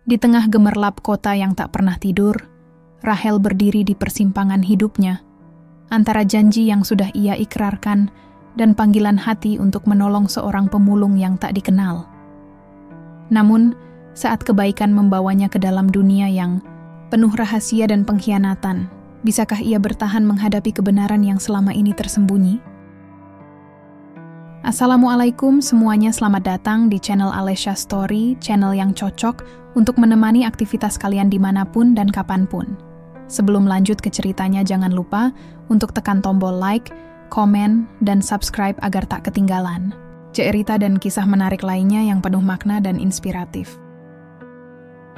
Di tengah gemerlap kota yang tak pernah tidur, Rahel berdiri di persimpangan hidupnya, antara janji yang sudah ia ikrarkan dan panggilan hati untuk menolong seorang pemulung yang tak dikenal. Namun, saat kebaikan membawanya ke dalam dunia yang penuh rahasia dan pengkhianatan, bisakah ia bertahan menghadapi kebenaran yang selama ini tersembunyi? Assalamualaikum semuanya, selamat datang di channel Alesha Story, channel yang cocok untuk menemani aktivitas kalian dimanapun dan kapanpun. Sebelum lanjut ke ceritanya, jangan lupa untuk tekan tombol like, komen, dan subscribe agar tak ketinggalan cerita dan kisah menarik lainnya yang penuh makna dan inspiratif.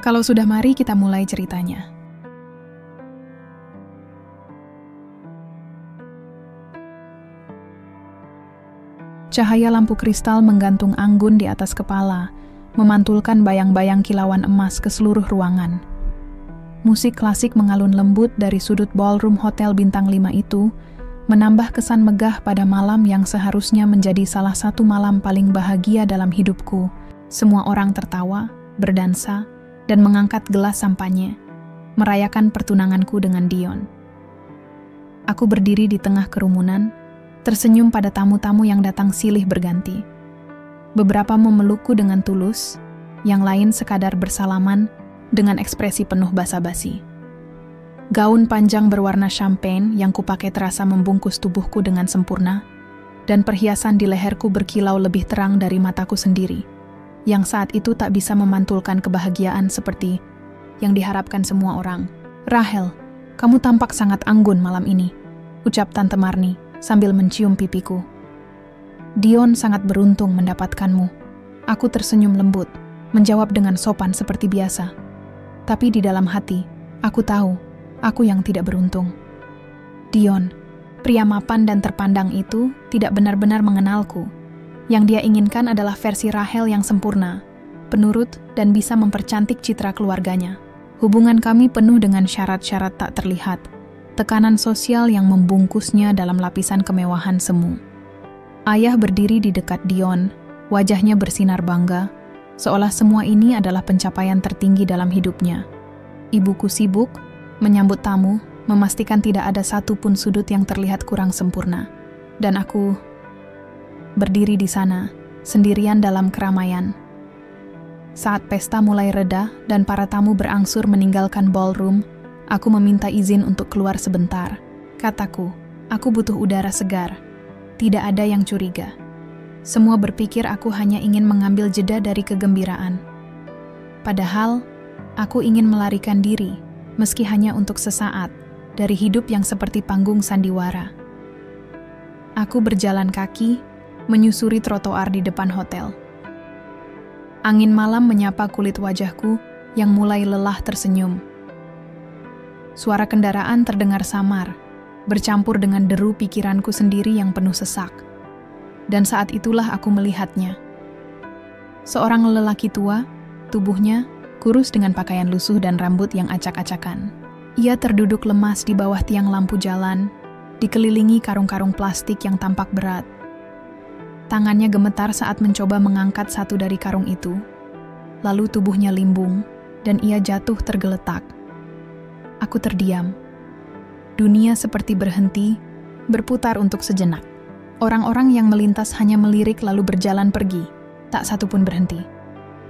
Kalau sudah, mari kita mulai ceritanya. Cahaya lampu kristal menggantung anggun di atas kepala, memantulkan bayang-bayang kilauan emas ke seluruh ruangan. Musik klasik mengalun lembut dari sudut ballroom hotel bintang 5 itu, menambah kesan megah pada malam yang seharusnya menjadi salah satu malam paling bahagia dalam hidupku. Semua orang tertawa, berdansa, dan mengangkat gelas sampanye, merayakan pertunanganku dengan Dion. Aku berdiri di tengah kerumunan, tersenyum pada tamu-tamu yang datang silih berganti. Beberapa memelukku dengan tulus, yang lain sekadar bersalaman dengan ekspresi penuh basa-basi. Gaun panjang berwarna champagne yang kupakai terasa membungkus tubuhku dengan sempurna, dan perhiasan di leherku berkilau lebih terang dari mataku sendiri, yang saat itu tak bisa memantulkan kebahagiaan seperti yang diharapkan semua orang. "Rahel, kamu tampak sangat anggun malam ini," ucap Tante Marni sambil mencium pipiku. "Dion sangat beruntung mendapatkanmu." Aku tersenyum lembut, menjawab dengan sopan seperti biasa. Tapi di dalam hati, aku tahu, aku yang tidak beruntung. Dion, pria mapan dan terpandang itu, tidak benar-benar mengenalku. Yang dia inginkan adalah versi Rahel yang sempurna, penurut, dan bisa mempercantik citra keluarganya. Hubungan kami penuh dengan syarat-syarat tak terlihat, tekanan sosial yang membungkusnya dalam lapisan kemewahan semu. Ayah berdiri di dekat Dion, wajahnya bersinar bangga, seolah semua ini adalah pencapaian tertinggi dalam hidupnya. Ibuku sibuk menyambut tamu, memastikan tidak ada satu pun sudut yang terlihat kurang sempurna. Dan aku berdiri di sana, sendirian dalam keramaian. Saat pesta mulai reda dan para tamu berangsur meninggalkan ballroom, aku meminta izin untuk keluar sebentar. Kataku, aku butuh udara segar. Tidak ada yang curiga. Semua berpikir aku hanya ingin mengambil jeda dari kegembiraan. Padahal, aku ingin melarikan diri, meski hanya untuk sesaat, dari hidup yang seperti panggung sandiwara. Aku berjalan kaki, menyusuri trotoar di depan hotel. Angin malam menyapa kulit wajahku yang mulai lelah tersenyum. Suara kendaraan terdengar samar, bercampur dengan deru pikiranku sendiri yang penuh sesak. Dan saat itulah aku melihatnya. Seorang lelaki tua, tubuhnya kurus dengan pakaian lusuh dan rambut yang acak-acakan. Ia terduduk lemas di bawah tiang lampu jalan, dikelilingi karung-karung plastik yang tampak berat. Tangannya gemetar saat mencoba mengangkat satu dari karung itu. Lalu tubuhnya limbung, dan ia jatuh tergeletak. Aku terdiam. Dunia seperti berhenti, berputar untuk sejenak. Orang-orang yang melintas hanya melirik lalu berjalan pergi, tak satu pun berhenti.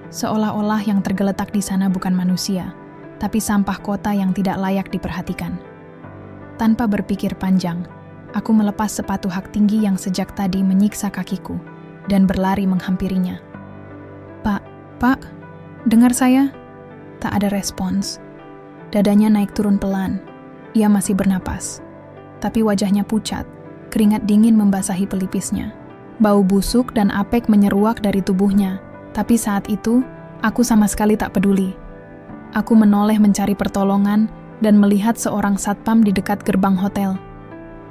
Seolah-olah yang tergeletak di sana bukan manusia, tapi sampah kota yang tidak layak diperhatikan. Tanpa berpikir panjang, aku melepas sepatu hak tinggi yang sejak tadi menyiksa kakiku, dan berlari menghampirinya. Pak, dengar saya?" Tak ada respons. Dadanya naik turun pelan. Ia masih bernapas. Tapi wajahnya pucat, keringat dingin membasahi pelipisnya. Bau busuk dan apek menyeruak dari tubuhnya. Tapi saat itu, aku sama sekali tak peduli. Aku menoleh mencari pertolongan dan melihat seorang satpam di dekat gerbang hotel.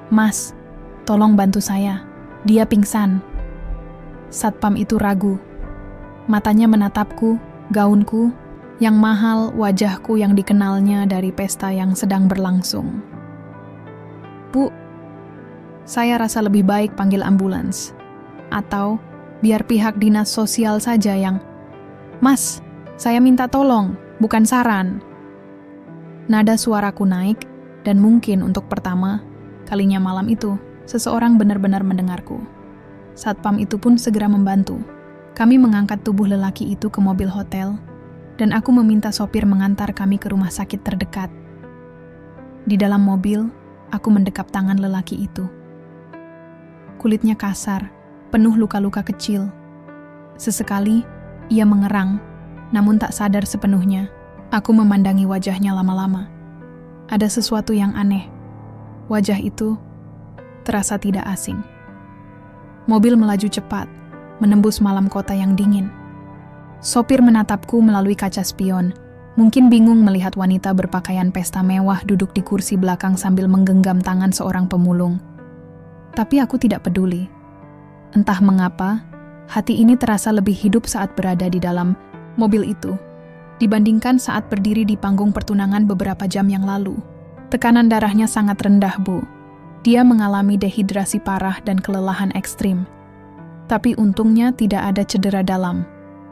"Mas, tolong bantu saya. Dia pingsan." Satpam itu ragu. Matanya menatapku, gaunku, yang mahal, wajahku yang dikenalnya dari pesta yang sedang berlangsung. "Bu, saya rasa lebih baik panggil ambulans. Atau biar pihak dinas sosial saja yang..." "Mas, saya minta tolong, bukan saran. Nada suaraku naik, dan mungkin untuk pertama kalinya malam itu, seseorang benar-benar mendengarku. Satpam itu pun segera membantu. Kami mengangkat tubuh lelaki itu ke mobil hotel, dan aku meminta sopir mengantar kami ke rumah sakit terdekat. Di dalam mobil, aku mendekap tangan lelaki itu. Kulitnya kasar, penuh luka-luka kecil. Sesekali, ia mengerang, namun tak sadar sepenuhnya. Aku memandangi wajahnya lama-lama. Ada sesuatu yang aneh. Wajah itu terasa tidak asing. Mobil melaju cepat, menembus malam kota yang dingin. Sopir menatapku melalui kaca spion, mungkin bingung melihat wanita berpakaian pesta mewah duduk di kursi belakang sambil menggenggam tangan seorang pemulung. Tapi aku tidak peduli. Entah mengapa, hati ini terasa lebih hidup saat berada di dalam mobil itu, dibandingkan saat berdiri di panggung pertunangan beberapa jam yang lalu. Tekanan darahnya sangat rendah, Bu. Dia mengalami dehidrasi parah dan kelelahan ekstrim. Tapi untungnya tidak ada cedera dalam,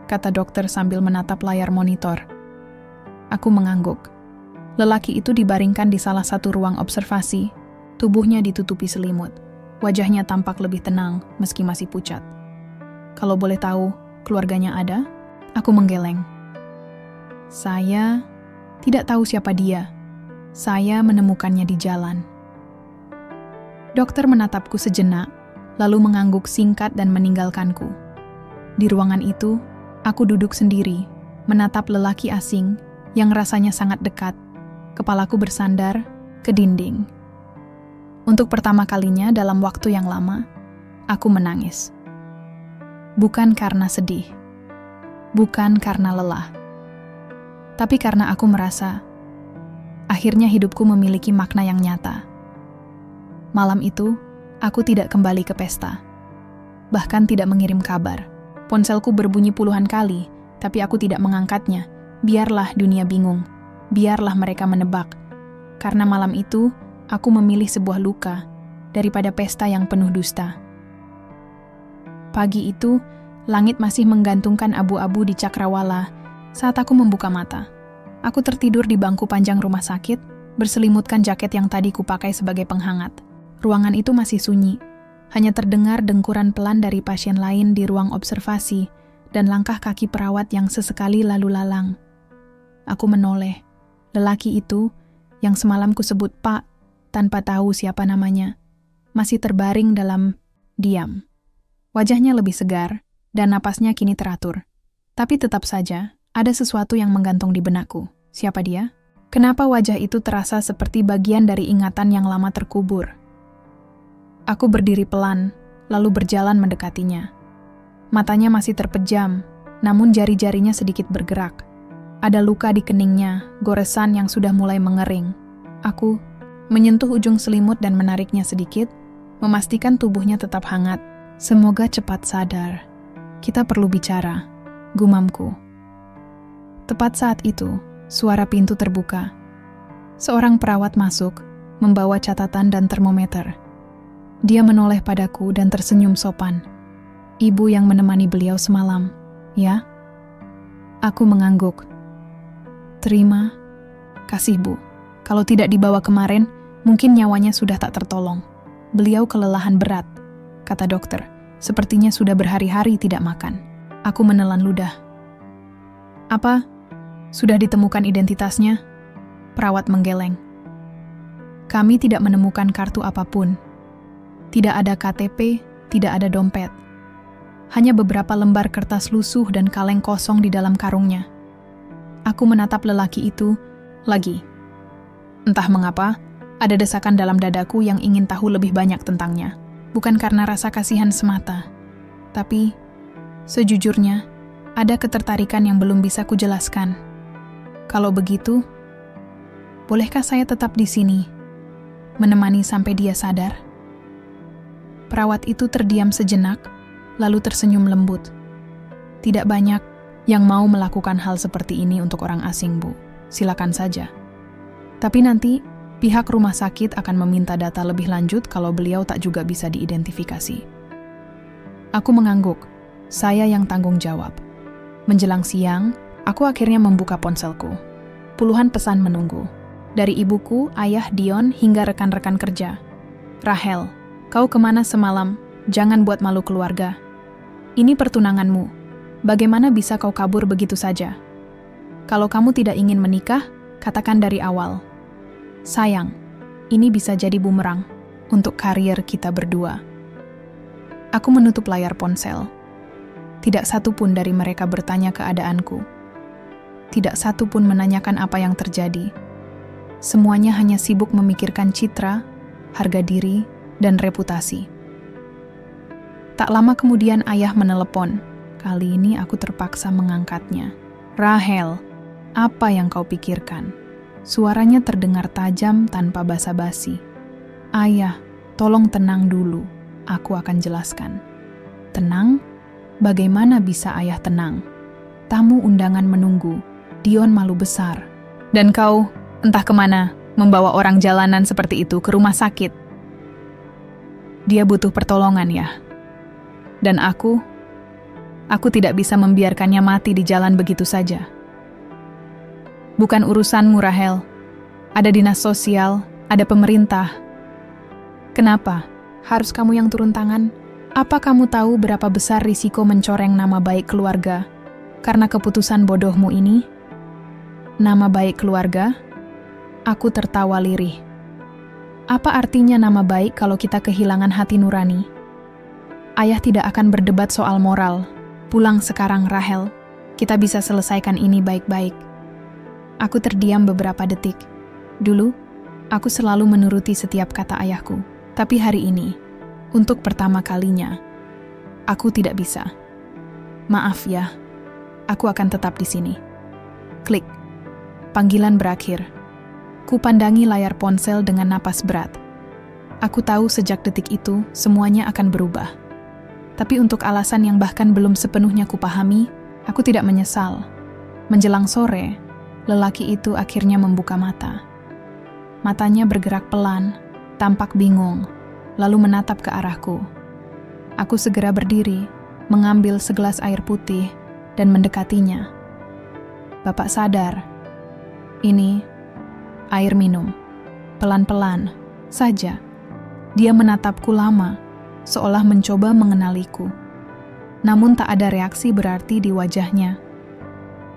kata dokter sambil menatap layar monitor. Aku mengangguk. Lelaki itu dibaringkan di salah satu ruang observasi. Tubuhnya ditutupi selimut. Wajahnya tampak lebih tenang meski masih pucat. Kalau boleh tahu, keluarganya ada? Aku menggeleng. Saya tidak tahu siapa dia. Saya menemukannya di jalan. Dokter menatapku sejenak, lalu mengangguk singkat dan meninggalkanku. Di ruangan itu, aku duduk sendiri, menatap lelaki asing yang rasanya sangat dekat. Kepalaku bersandar ke dinding. Untuk pertama kalinya dalam waktu yang lama, aku menangis. Bukan karena sedih, bukan karena lelah, tapi karena aku merasa akhirnya hidupku memiliki makna yang nyata. Malam itu, aku tidak kembali ke pesta, bahkan tidak mengirim kabar. Ponselku berbunyi puluhan kali, tapi aku tidak mengangkatnya. Biarlah dunia bingung, biarlah mereka menebak. Karena malam itu, aku memilih sebuah luka daripada pesta yang penuh dusta. Pagi itu, langit masih menggantungkan abu-abu di cakrawala saat aku membuka mata. Aku tertidur di bangku panjang rumah sakit, berselimutkan jaket yang tadi kupakai sebagai penghangat. Ruangan itu masih sunyi, hanya terdengar dengkuran pelan dari pasien lain di ruang observasi dan langkah kaki perawat yang sesekali lalu lalang. Aku menoleh. Lelaki itu, yang semalam kusebut Pak, tanpa tahu siapa namanya, masih terbaring dalam diam. Wajahnya lebih segar, dan napasnya kini teratur. Tapi tetap saja, ada sesuatu yang menggantung di benakku. Siapa dia? Kenapa wajah itu terasa seperti bagian dari ingatan yang lama terkubur? Aku berdiri pelan, lalu berjalan mendekatinya. Matanya masih terpejam, namun jari-jarinya sedikit bergerak. Ada luka di keningnya, goresan yang sudah mulai mengering. Aku menyentuh ujung selimut dan menariknya sedikit, memastikan tubuhnya tetap hangat. Semoga cepat sadar. Kita perlu bicara, gumamku. Tepat saat itu, suara pintu terbuka. Seorang perawat masuk, membawa catatan dan termometer. Dia menoleh padaku dan tersenyum sopan. Ibu yang menemani beliau semalam, ya? Aku mengangguk. Terima kasih, Bu. Kalau tidak dibawa kemarin, mungkin nyawanya sudah tak tertolong. Beliau kelelahan berat, kata dokter. Sepertinya sudah berhari-hari tidak makan. Aku menelan ludah. Apa? Sudah ditemukan identitasnya? Perawat menggeleng. Kami tidak menemukan kartu apapun. Tidak ada KTP, tidak ada dompet. Hanya beberapa lembar kertas lusuh dan kaleng kosong di dalam karungnya. Aku menatap lelaki itu lagi. Entah mengapa, ada desakan dalam dadaku yang ingin tahu lebih banyak tentangnya. Bukan karena rasa kasihan semata, tapi sejujurnya ada ketertarikan yang belum bisa kujelaskan. Kalau begitu, bolehkah saya tetap di sini, menemani sampai dia sadar? Perawat itu terdiam sejenak, lalu tersenyum lembut. Tidak banyak yang mau melakukan hal seperti ini untuk orang asing, Bu. Silakan saja. Tapi nanti, pihak rumah sakit akan meminta data lebih lanjut kalau beliau tak juga bisa diidentifikasi. Aku mengangguk. Saya yang tanggung jawab. Menjelang siang, Aku akhirnya membuka ponselku. Puluhan pesan menunggu. Dari ibuku, ayah, Dion, hingga rekan-rekan kerja. Rahel, kau kemana semalam? Jangan buat malu keluarga. Ini pertunanganmu. Bagaimana bisa kau kabur begitu saja? Kalau kamu tidak ingin menikah, katakan dari awal. Sayang, ini bisa jadi bumerang untuk karier kita berdua. Aku menutup layar ponsel. Tidak satu pun dari mereka bertanya keadaanku. Tidak satu pun menanyakan apa yang terjadi. Semuanya hanya sibuk memikirkan citra, harga diri, dan reputasi. Tak lama kemudian ayah menelepon. Kali ini aku terpaksa mengangkatnya. Rahel, apa yang kau pikirkan? Suaranya terdengar tajam tanpa basa-basi. Ayah, tolong tenang dulu. Aku akan jelaskan. Tenang? Bagaimana bisa ayah tenang? Tamu undangan menunggu. Dion malu besar. Dan kau, entah kemana, membawa orang jalanan seperti itu ke rumah sakit. Dia butuh pertolongan ya. Dan aku tidak bisa membiarkannya mati di jalan begitu saja. Bukan urusanmu, Rahel. Ada dinas sosial, ada pemerintah. Kenapa? Harus kamu yang turun tangan? Apa kamu tahu berapa besar risiko mencoreng nama baik keluarga karena keputusan bodohmu ini? Nama baik keluarga? Aku tertawa lirih. Apa artinya nama baik kalau kita kehilangan hati nurani? Ayah tidak akan berdebat soal moral. Pulang sekarang, Rahel. Kita bisa selesaikan ini baik-baik. Aku terdiam beberapa detik. Dulu, aku selalu menuruti setiap kata ayahku. Tapi hari ini, untuk pertama kalinya, aku tidak bisa. Maaf ya, aku akan tetap di sini. Klik. Panggilan berakhir. Kupandangi layar ponsel dengan napas berat. Aku tahu sejak detik itu, semuanya akan berubah. Tapi untuk alasan yang bahkan belum sepenuhnya kupahami, aku tidak menyesal. Menjelang sore, lelaki itu akhirnya membuka mata. Matanya bergerak pelan, tampak bingung, lalu menatap ke arahku. Aku segera berdiri, mengambil segelas air putih, dan mendekatinya. Bapak sadar. Ini air minum. Pelan-pelan saja. Dia menatapku lama, seolah mencoba mengenaliku. Namun tak ada reaksi berarti di wajahnya.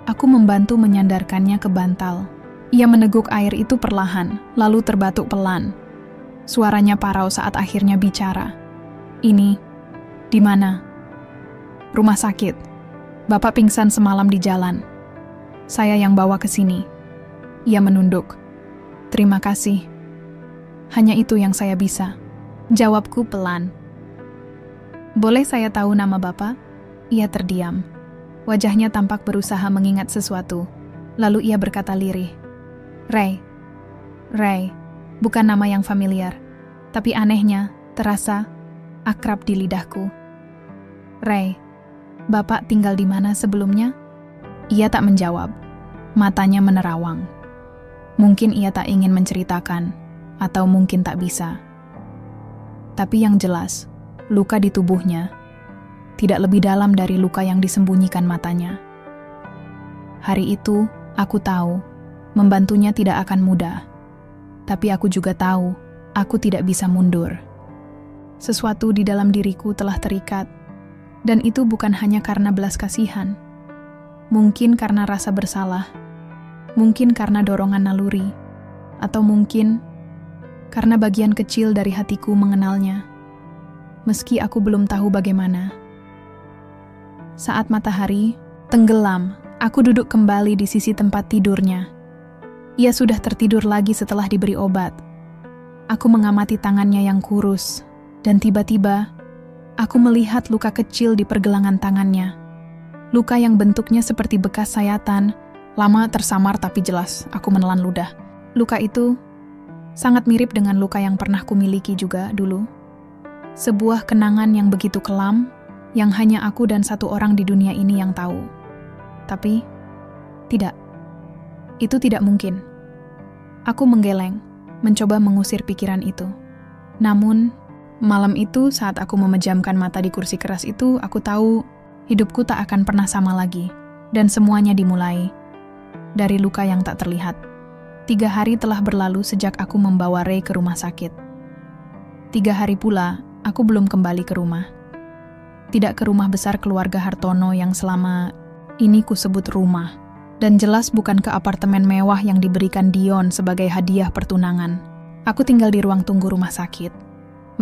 Aku membantu menyandarkannya ke bantal. Ia meneguk air itu perlahan, lalu terbatuk pelan. Suaranya parau saat akhirnya bicara. Ini, di mana? Rumah sakit. Bapak pingsan semalam di jalan. Saya yang bawa ke sini. Ia menunduk. Terima kasih. Hanya itu yang saya bisa. Jawabku pelan. Boleh saya tahu nama Bapak? Ia terdiam. Wajahnya tampak berusaha mengingat sesuatu. Lalu ia berkata lirih. Ray. Bukan nama yang familiar. Tapi anehnya, terasa akrab di lidahku. Ray, Bapak tinggal di mana sebelumnya? Ia tak menjawab. Matanya menerawang. Mungkin ia tak ingin menceritakan, atau mungkin tak bisa. Tapi yang jelas, luka di tubuhnya tidak lebih dalam dari luka yang disembunyikan matanya. Hari itu, aku tahu, membantunya tidak akan mudah. Tapi aku juga tahu, aku tidak bisa mundur. Sesuatu di dalam diriku telah terikat, dan itu bukan hanya karena belas kasihan. Mungkin karena rasa bersalah, mungkin karena dorongan naluri, atau mungkin karena bagian kecil dari hatiku mengenalnya. Meski aku belum tahu bagaimana. Saat matahari tenggelam, aku duduk kembali di sisi tempat tidurnya. Ia sudah tertidur lagi setelah diberi obat. Aku mengamati tangannya yang kurus, dan tiba-tiba aku melihat luka kecil di pergelangan tangannya. Luka yang bentuknya seperti bekas sayatan, lama tersamar tapi jelas. Aku menelan ludah. Luka itu sangat mirip dengan luka yang pernah kumiliki juga dulu. Sebuah kenangan yang begitu kelam, yang hanya aku dan satu orang di dunia ini yang tahu. Tapi, tidak. Itu tidak mungkin. Aku menggeleng, mencoba mengusir pikiran itu. Namun, malam itu saat aku memejamkan mata di kursi keras itu, aku tahu hidupku tak akan pernah sama lagi. Dan semuanya dimulai dari luka yang tak terlihat. 3 hari telah berlalu sejak aku membawa Ray ke rumah sakit. 3 hari pula, aku belum kembali ke rumah. Tidak ke rumah besar keluarga Hartono yang selama ini kusebut rumah. Dan jelas bukan ke apartemen mewah yang diberikan Dion sebagai hadiah pertunangan. Aku tinggal di ruang tunggu rumah sakit.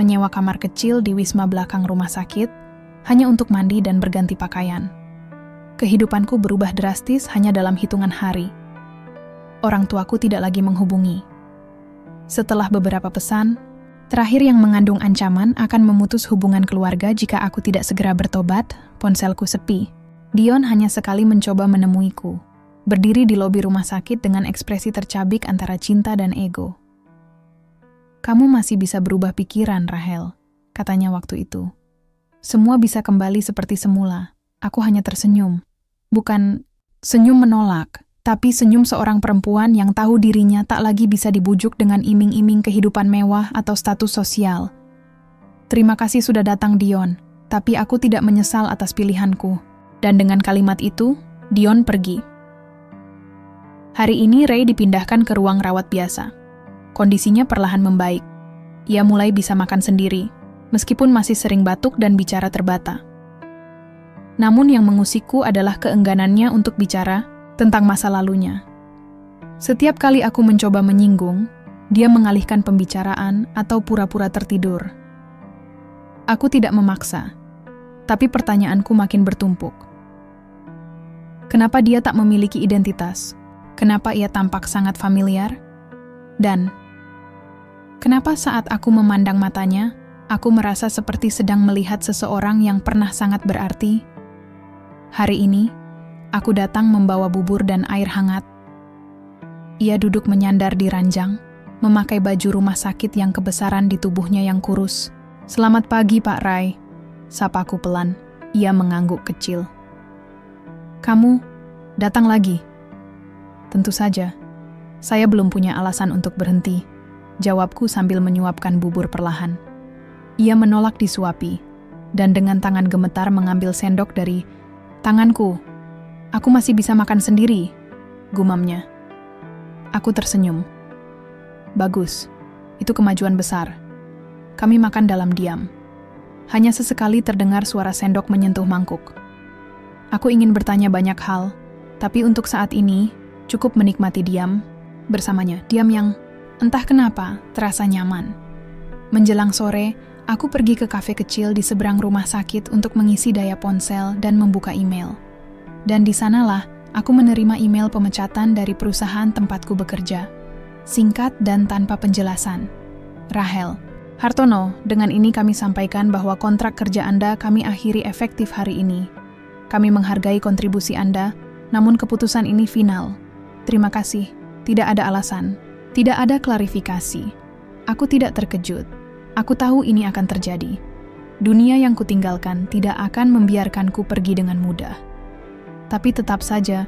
Menyewa kamar kecil di wisma belakang rumah sakit, hanya untuk mandi dan berganti pakaian. Kehidupanku berubah drastis hanya dalam hitungan hari. Orang tuaku tidak lagi menghubungi. Setelah beberapa pesan, terakhir yang mengandung ancaman akan memutus hubungan keluarga jika aku tidak segera bertobat, ponselku sepi. Dion hanya sekali mencoba menemuiku, berdiri di lobi rumah sakit dengan ekspresi tercabik antara cinta dan ego. "Kamu masih bisa berubah pikiran, Rahel," katanya waktu itu. "Semua bisa kembali seperti semula." Aku hanya tersenyum. Bukan senyum menolak, tapi senyum seorang perempuan yang tahu dirinya tak lagi bisa dibujuk dengan iming-iming kehidupan mewah atau status sosial. "Terima kasih sudah datang, Dion, tapi aku tidak menyesal atas pilihanku." Dan dengan kalimat itu, Dion pergi. Hari ini Ray dipindahkan ke ruang rawat biasa. Kondisinya perlahan membaik. Ia mulai bisa makan sendiri, meskipun masih sering batuk dan bicara terbata. Namun yang mengusikku adalah keengganannya untuk bicara tentang masa lalunya. Setiap kali aku mencoba menyinggung, dia mengalihkan pembicaraan atau pura-pura tertidur. Aku tidak memaksa, tapi pertanyaanku makin bertumpuk. Kenapa dia tak memiliki identitas? Kenapa ia tampak sangat familiar? Dan kenapa saat aku memandang matanya, aku merasa seperti sedang melihat seseorang yang pernah sangat berarti? Hari ini, aku datang membawa bubur dan air hangat. Ia duduk menyandar di ranjang, memakai baju rumah sakit yang kebesaran di tubuhnya yang kurus. "Selamat pagi, Pak Ray," sapaku pelan. Ia mengangguk kecil. "Kamu datang lagi?" "Tentu saja. Saya belum punya alasan untuk berhenti," jawabku sambil menyuapkan bubur perlahan. Ia menolak disuapi, dan dengan tangan gemetar mengambil sendok dari tanganku. "Aku masih bisa makan sendiri," gumamnya. Aku tersenyum. "Bagus, itu kemajuan besar." Kami makan dalam diam. Hanya sesekali terdengar suara sendok menyentuh mangkuk. Aku ingin bertanya banyak hal, tapi untuk saat ini cukup menikmati diam bersamanya. Diam yang entah kenapa terasa nyaman. Menjelang sore, aku pergi ke kafe kecil di seberang rumah sakit untuk mengisi daya ponsel dan membuka email. Dan di sanalah aku menerima email pemecatan dari perusahaan tempatku bekerja. Singkat dan tanpa penjelasan. "Rahel Hartono, dengan ini kami sampaikan bahwa kontrak kerja Anda kami akhiri efektif hari ini. Kami menghargai kontribusi Anda, namun keputusan ini final. Terima kasih. Tidak ada alasan. Tidak ada klarifikasi. Aku tidak terkejut. Aku tahu ini akan terjadi. Dunia yang kutinggalkan tidak akan membiarkanku pergi dengan mudah. Tapi tetap saja,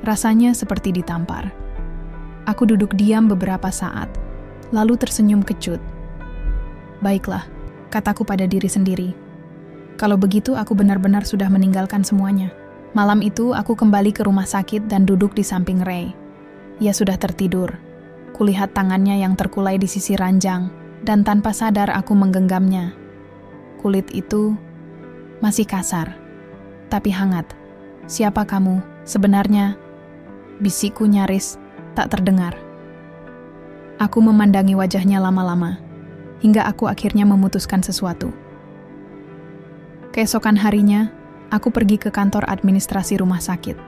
rasanya seperti ditampar. Aku duduk diam beberapa saat, lalu tersenyum kecut. "Baiklah," kataku pada diri sendiri. "Kalau begitu aku benar-benar sudah meninggalkan semuanya." Malam itu aku kembali ke rumah sakit dan duduk di samping Ray. Ia sudah tertidur. Kulihat tangannya yang terkulai di sisi ranjang, dan tanpa sadar aku menggenggamnya. Kulit itu masih kasar, tapi hangat. "Siapa kamu sebenarnya?" bisikku nyaris tak terdengar. Aku memandangi wajahnya lama-lama, hingga aku akhirnya memutuskan sesuatu. Keesokan harinya, aku pergi ke kantor administrasi rumah sakit.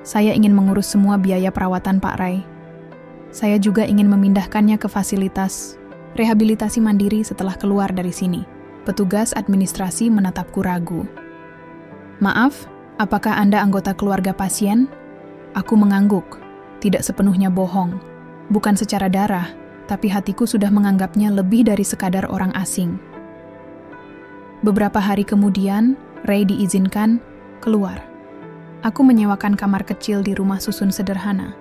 Saya ingin mengurus semua biaya perawatan Pak Ray. Saya juga ingin memindahkannya ke fasilitas rehabilitasi mandiri setelah keluar dari sini. Petugas administrasi menatapku ragu. "Maaf, apakah Anda anggota keluarga pasien?" Aku mengangguk, tidak sepenuhnya bohong. Bukan secara darah, tapi hatiku sudah menganggapnya lebih dari sekadar orang asing. Beberapa hari kemudian, Ray diizinkan keluar. Aku menyewakan kamar kecil di rumah susun sederhana,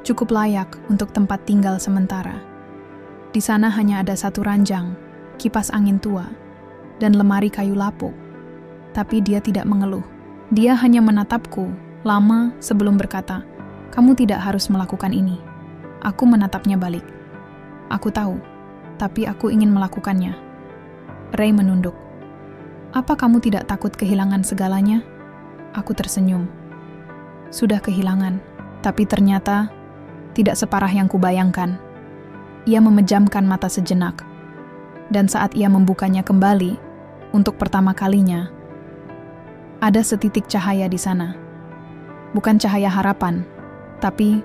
cukup layak untuk tempat tinggal sementara. Di sana hanya ada satu ranjang, kipas angin tua, dan lemari kayu lapuk. Tapi dia tidak mengeluh. Dia hanya menatapku lama sebelum berkata, "Kamu tidak harus melakukan ini." Aku menatapnya balik. "Aku tahu, tapi aku ingin melakukannya." Ray menunduk. "Apa kamu tidak takut kehilangan segalanya?" Aku tersenyum. Sudah kehilangan, tapi ternyata tidak separah yang kubayangkan. Ia memejamkan mata sejenak. Dan saat ia membukanya kembali, untuk pertama kalinya, ada setitik cahaya di sana. Bukan cahaya harapan, tapi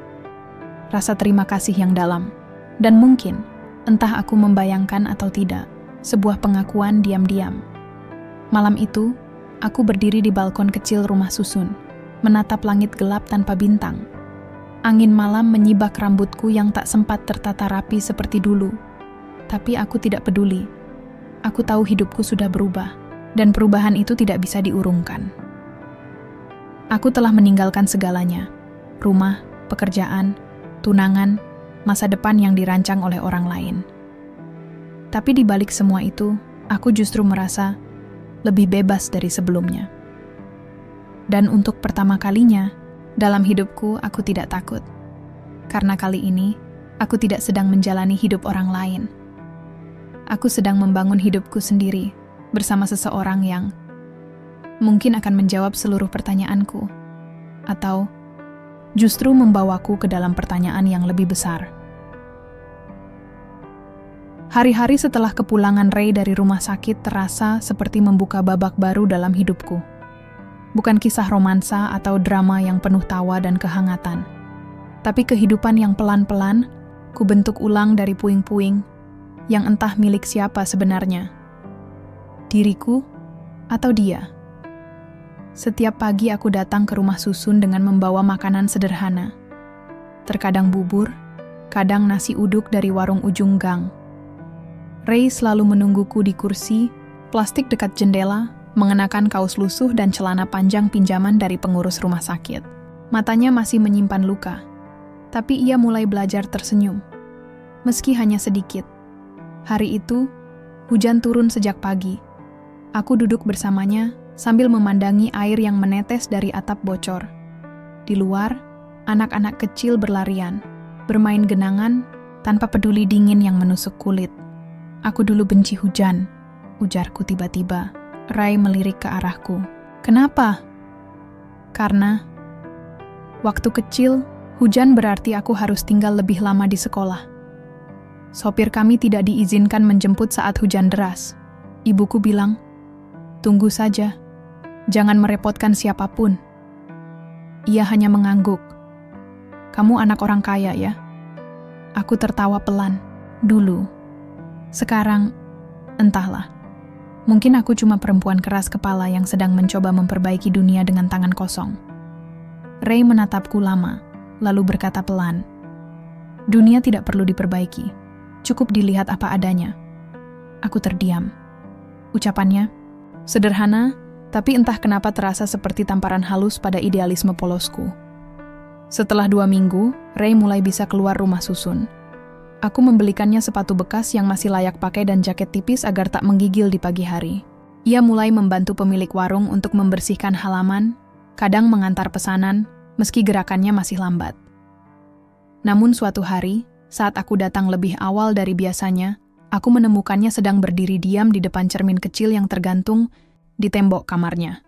rasa terima kasih yang dalam. Dan mungkin, entah aku membayangkan atau tidak, sebuah pengakuan diam-diam. Malam itu, aku berdiri di balkon kecil rumah susun, menatap langit gelap tanpa bintang. Angin malam menyibak rambutku yang tak sempat tertata rapi seperti dulu. Tapi aku tidak peduli. Aku tahu hidupku sudah berubah, dan perubahan itu tidak bisa diurungkan. Aku telah meninggalkan segalanya. Rumah, pekerjaan, tunangan, masa depan yang dirancang oleh orang lain. Tapi di balik semua itu, aku justru merasa lebih bebas dari sebelumnya. Dan untuk pertama kalinya, dalam hidupku aku tidak takut. Karena kali ini, aku tidak sedang menjalani hidup orang lain. Aku sedang membangun hidupku sendiri bersama seseorang yang mungkin akan menjawab seluruh pertanyaanku, atau justru membawaku ke dalam pertanyaan yang lebih besar. Hari-hari setelah kepulangan Ray dari rumah sakit terasa seperti membuka babak baru dalam hidupku. Bukan kisah romansa atau drama yang penuh tawa dan kehangatan, tapi kehidupan yang pelan-pelan kubentuk ulang dari puing-puing yang entah milik siapa sebenarnya. Diriku atau dia? Setiap pagi aku datang ke rumah susun dengan membawa makanan sederhana. Terkadang bubur, kadang nasi uduk dari warung ujung gang. Ray selalu menungguku di kursi plastik dekat jendela, mengenakan kaos lusuh dan celana panjang pinjaman dari pengurus rumah sakit. Matanya masih menyimpan luka, tapi ia mulai belajar tersenyum. Meski hanya sedikit. Hari itu, hujan turun sejak pagi. Aku duduk bersamanya sambil memandangi air yang menetes dari atap bocor. Di luar, anak-anak kecil berlarian, bermain genangan tanpa peduli dingin yang menusuk kulit. "Aku dulu benci hujan," ujarku tiba-tiba. Ray melirik ke arahku. "Kenapa?" "Karena waktu kecil, hujan berarti aku harus tinggal lebih lama di sekolah. Sopir kami tidak diizinkan menjemput saat hujan deras. Ibuku bilang, 'Tunggu saja, jangan merepotkan siapapun.' Ia hanya mengangguk. 'Kamu anak orang kaya ya?' Aku tertawa pelan. Dulu. Sekarang, entahlah. Mungkin aku cuma perempuan keras kepala yang sedang mencoba memperbaiki dunia dengan tangan kosong." Ray menatapku lama, lalu berkata pelan, "Dunia tidak perlu diperbaiki. Cukup dilihat apa adanya." Aku terdiam. Ucapannya sederhana, tapi entah kenapa terasa seperti tamparan halus pada idealisme polosku. Setelah 2 minggu, Ray mulai bisa keluar rumah susun. Aku membelikannya sepatu bekas yang masih layak pakai dan jaket tipis agar tak menggigil di pagi hari. Ia mulai membantu pemilik warung untuk membersihkan halaman, kadang mengantar pesanan, meski gerakannya masih lambat. Namun suatu hari, saat aku datang lebih awal dari biasanya, aku menemukannya sedang berdiri diam di depan cermin kecil yang tergantung di tembok kamarnya.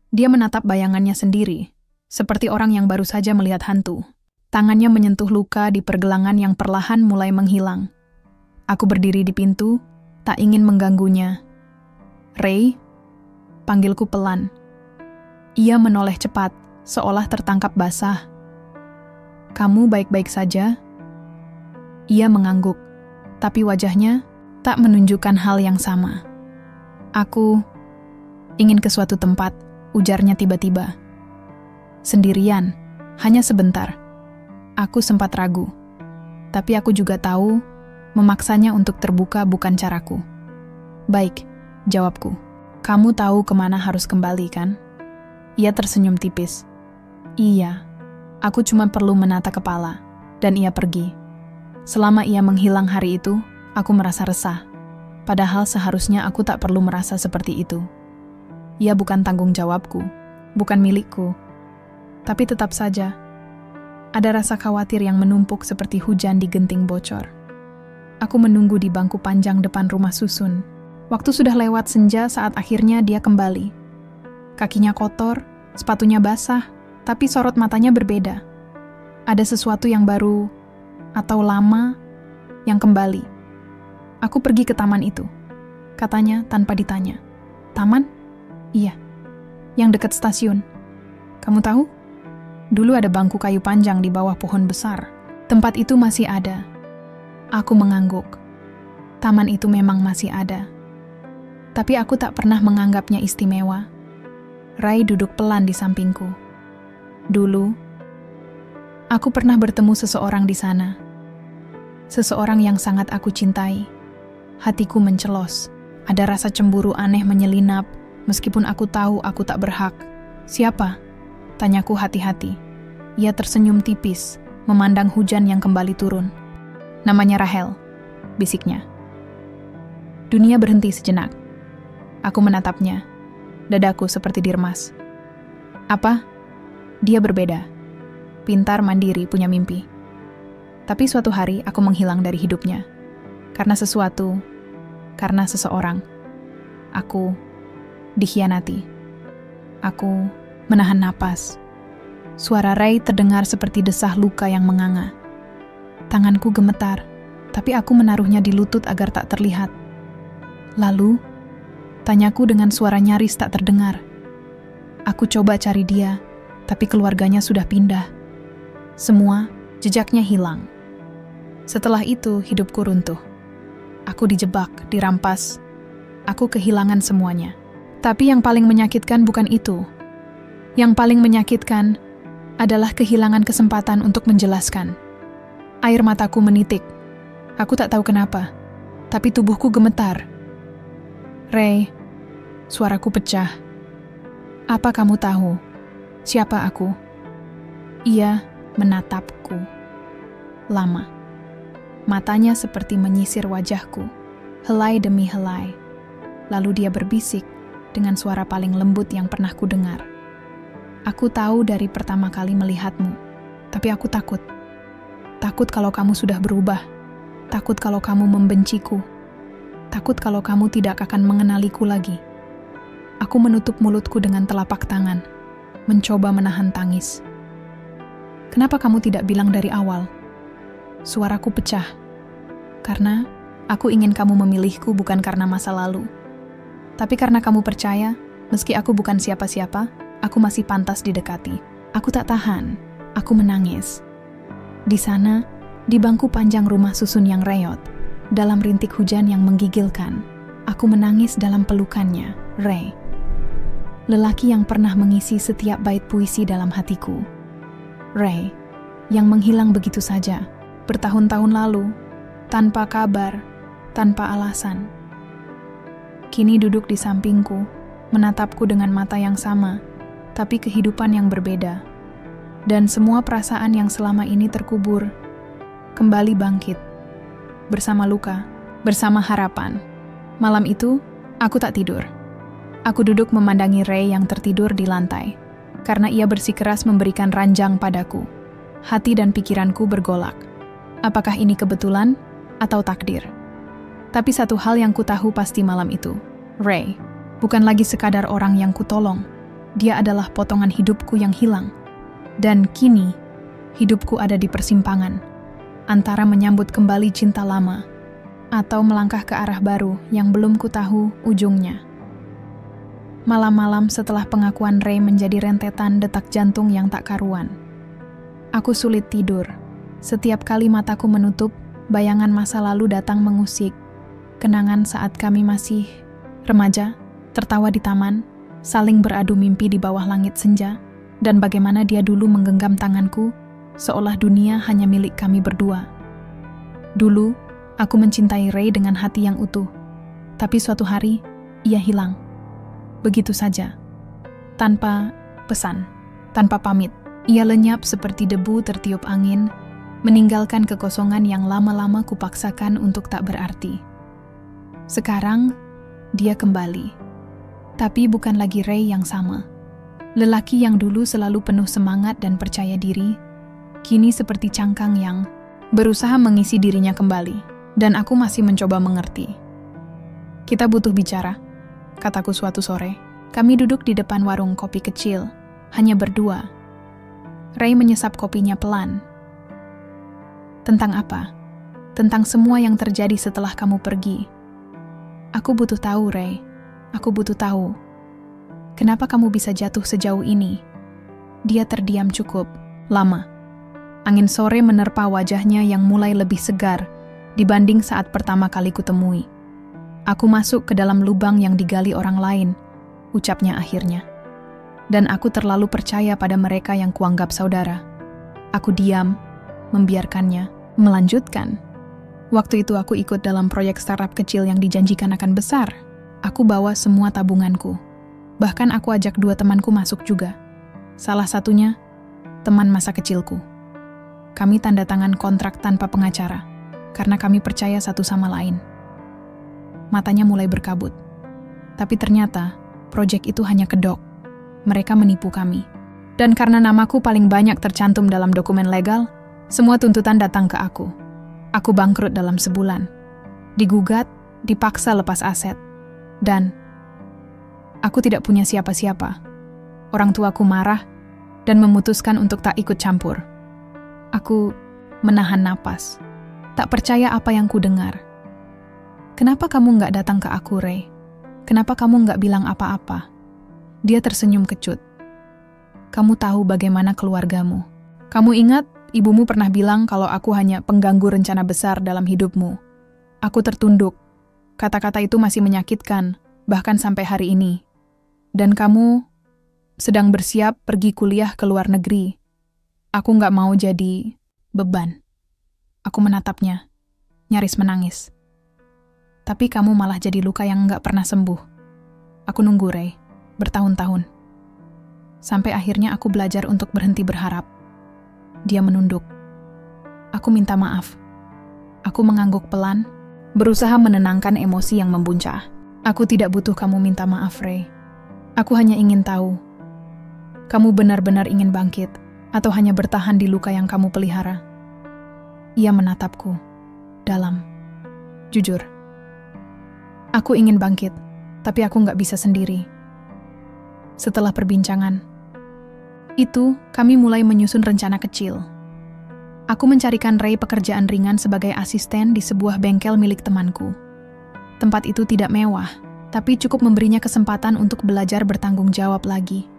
Dia menatap bayangannya sendiri, seperti orang yang baru saja melihat hantu. Tangannya menyentuh luka di pergelangan yang perlahan mulai menghilang. Aku berdiri di pintu, tak ingin mengganggunya. "Ray?" Panggilku pelan. Ia menoleh cepat, seolah tertangkap basah. "Kamu baik-baik saja?" Ia mengangguk, tapi wajahnya tak menunjukkan hal yang sama. "Aku ingin ke suatu tempat," ujarnya tiba-tiba. "Sendirian, hanya sebentar." Aku sempat ragu, tapi aku juga tahu memaksanya untuk terbuka bukan caraku. "Baik," jawabku. "Kamu tahu kemana harus kembali, kan?" Ia tersenyum tipis. "Iya, aku cuma perlu menata kepala." Dan ia pergi. Selama ia menghilang hari itu, aku merasa resah. Padahal seharusnya aku tak perlu merasa seperti itu. Ia bukan tanggung jawabku, bukan milikku, Tapi tetap saja, ada rasa khawatir yang menumpuk seperti hujan di genting bocor. Aku menunggu di bangku panjang depan rumah susun. Waktu sudah lewat senja saat akhirnya dia kembali. Kakinya kotor, sepatunya basah, tapi sorot matanya berbeda. Ada sesuatu yang baru atau lama yang kembali. Aku pergi ke taman itu, katanya tanpa ditanya. Taman? Iya, yang dekat stasiun. Kamu tahu? Dulu ada bangku kayu panjang di bawah pohon besar. Tempat itu masih ada. Aku mengangguk. Taman itu memang masih ada. Tapi aku tak pernah menganggapnya istimewa. Ray duduk pelan di sampingku. Dulu, aku pernah bertemu seseorang di sana. Seseorang yang sangat aku cintai. Hatiku mencelos. Ada rasa cemburu aneh menyelinap, meskipun aku tahu aku tak berhak. Siapa? Tanyaku hati-hati. Ia tersenyum tipis, memandang hujan yang kembali turun. Namanya Rahel, bisiknya. Dunia berhenti sejenak. Aku menatapnya. Dadaku seperti diremas. Apa? Dia berbeda. Pintar, mandiri, punya mimpi. Tapi suatu hari aku menghilang dari hidupnya. Karena sesuatu, karena seseorang. Aku dikhianati. Aku menahan napas. Suara Ray terdengar seperti desah luka yang menganga. Tanganku gemetar, tapi aku menaruhnya di lutut agar tak terlihat. Lalu, tanyaku dengan suara nyaris tak terdengar. Aku coba cari dia, tapi keluarganya sudah pindah. Semua jejaknya hilang. Setelah itu, hidupku runtuh. Aku dijebak, dirampas. Aku kehilangan semuanya. Tapi yang paling menyakitkan bukan itu. Yang paling menyakitkan adalah kehilangan kesempatan untuk menjelaskan. Air mataku menitik. Aku tak tahu kenapa, tapi tubuhku gemetar. Ray, suaraku pecah. Apa kamu tahu siapa aku? Ia menatapku. Lama. Matanya seperti menyisir wajahku, helai demi helai. Lalu dia berbisik dengan suara paling lembut yang pernah ku dengar. Aku tahu dari pertama kali melihatmu, tapi aku takut. Takut kalau kamu sudah berubah. Takut kalau kamu membenciku. Takut kalau kamu tidak akan mengenaliku lagi. Aku menutup mulutku dengan telapak tangan, mencoba menahan tangis. Kenapa kamu tidak bilang dari awal? Suaraku pecah. Karena aku ingin kamu memilihku bukan karena masa lalu. Tapi karena kamu percaya, meski aku bukan siapa-siapa, aku masih pantas didekati. Aku tak tahan. Aku menangis. Di sana, di bangku panjang rumah susun yang reot, dalam rintik hujan yang menggigilkan, aku menangis dalam pelukannya, Ray. Lelaki yang pernah mengisi setiap bait puisi dalam hatiku. Ray, yang menghilang begitu saja, bertahun-tahun lalu, tanpa kabar, tanpa alasan. Kini duduk di sampingku, menatapku dengan mata yang sama, tapi kehidupan yang berbeda. Dan semua perasaan yang selama ini terkubur, kembali bangkit. Bersama luka, bersama harapan. Malam itu, aku tak tidur. Aku duduk memandangi Ray yang tertidur di lantai, karena ia bersikeras memberikan ranjang padaku. Hati dan pikiranku bergolak. Apakah ini kebetulan atau takdir? Tapi satu hal yang ku tahu pasti malam itu, Ray bukan lagi sekadar orang yang kutolong. Dia adalah potongan hidupku yang hilang. Dan kini, hidupku ada di persimpangan, antara menyambut kembali cinta lama, atau melangkah ke arah baru yang belum ku tahu ujungnya. Malam-malam setelah pengakuan Ray menjadi rentetan detak jantung yang tak karuan. Aku sulit tidur. Setiap kali mataku menutup, bayangan masa lalu datang mengusik. Kenangan saat kami masih remaja, tertawa di taman, saling beradu mimpi di bawah langit senja, dan bagaimana dia dulu menggenggam tanganku, seolah dunia hanya milik kami berdua. Dulu, aku mencintai Ray dengan hati yang utuh, tapi suatu hari, ia hilang. Begitu saja, tanpa pesan, tanpa pamit. Ia lenyap seperti debu tertiup angin, meninggalkan kekosongan yang lama-lama kupaksakan untuk tak berarti. Sekarang, dia kembali. Tapi bukan lagi Ray yang sama. Lelaki yang dulu selalu penuh semangat dan percaya diri, kini seperti cangkang yang berusaha mengisi dirinya kembali, dan aku masih mencoba mengerti. "Kita butuh bicara," kataku suatu sore. Kami duduk di depan warung kopi kecil, hanya berdua. Ray menyesap kopinya pelan. "Tentang apa?" "Tentang semua yang terjadi setelah kamu pergi." "Aku butuh tahu, Ray. Aku butuh tahu. Kenapa kamu bisa jatuh sejauh ini?" Dia terdiam cukup lama. Angin sore menerpa wajahnya yang mulai lebih segar dibanding saat pertama kali kutemui. "Aku masuk ke dalam lubang yang digali orang lain," ucapnya akhirnya. "Dan aku terlalu percaya pada mereka yang kuanggap saudara." Aku diam, membiarkannya melanjutkan. "Waktu itu aku ikut dalam proyek startup kecil yang dijanjikan akan besar. Aku bawa semua tabunganku. Bahkan aku ajak 2 temanku masuk juga. Salah satunya, teman masa kecilku. Kami tanda tangan kontrak tanpa pengacara, karena kami percaya satu sama lain." Matanya mulai berkabut. Tapi ternyata, proyek itu hanya kedok. Mereka menipu kami. Dan karena namaku paling banyak tercantum dalam dokumen legal, semua tuntutan datang ke aku. Aku bangkrut dalam sebulan. Digugat, dipaksa lepas aset. Dan aku tidak punya siapa-siapa. Orang tuaku marah dan memutuskan untuk tak ikut campur. Aku menahan napas. Tak percaya apa yang ku dengar. "Kenapa kamu nggak datang ke aku, Ray? Kenapa kamu nggak bilang apa-apa?" Dia tersenyum kecut. "Kamu tahu bagaimana keluargamu. Kamu ingat ibumu pernah bilang kalau aku hanya pengganggu rencana besar dalam hidupmu." Aku tertunduk. Kata-kata itu masih menyakitkan, bahkan sampai hari ini. "Dan kamu sedang bersiap pergi kuliah ke luar negeri. Aku nggak mau jadi beban." Aku menatapnya, nyaris menangis. "Tapi kamu malah jadi luka yang nggak pernah sembuh." Aku nunggu, Ray, bertahun-tahun. Sampai akhirnya aku belajar untuk berhenti berharap. Dia menunduk. Aku minta maaf. Aku mengangguk pelan, berusaha menenangkan emosi yang membuncah. "Aku tidak butuh kamu minta maaf, Ray. Aku hanya ingin tahu, kamu benar-benar ingin bangkit, atau hanya bertahan di luka yang kamu pelihara?" Ia menatapku dalam. "Jujur, aku ingin bangkit, tapi aku nggak bisa sendiri." Setelah perbincangan itu, kami mulai menyusun rencana kecil. Aku mencarikan Ray pekerjaan ringan sebagai asisten di sebuah bengkel milik temanku. Tempat itu tidak mewah, tapi cukup memberinya kesempatan untuk belajar bertanggung jawab lagi.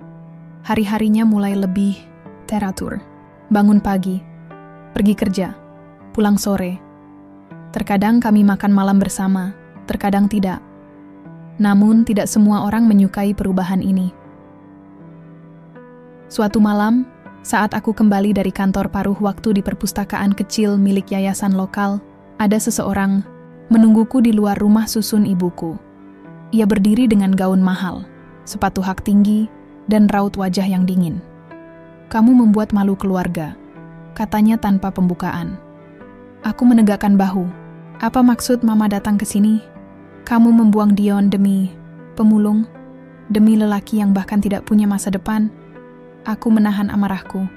Hari-harinya mulai lebih teratur. Bangun pagi, pergi kerja, pulang sore. Terkadang kami makan malam bersama, terkadang tidak. Namun tidak semua orang menyukai perubahan ini. Suatu malam, saat aku kembali dari kantor paruh waktu di perpustakaan kecil milik yayasan lokal, ada seseorang menungguku di luar rumah susun ibuku. Ia berdiri dengan gaun mahal, sepatu hak tinggi, dan raut wajah yang dingin. "Kamu membuat malu keluarga," katanya tanpa pembukaan. Aku menegakkan bahu. "Apa maksud Mama datang ke sini? Kamu membuang Dion demi pemulung, demi lelaki yang bahkan tidak punya masa depan." Aku menahan amarahku.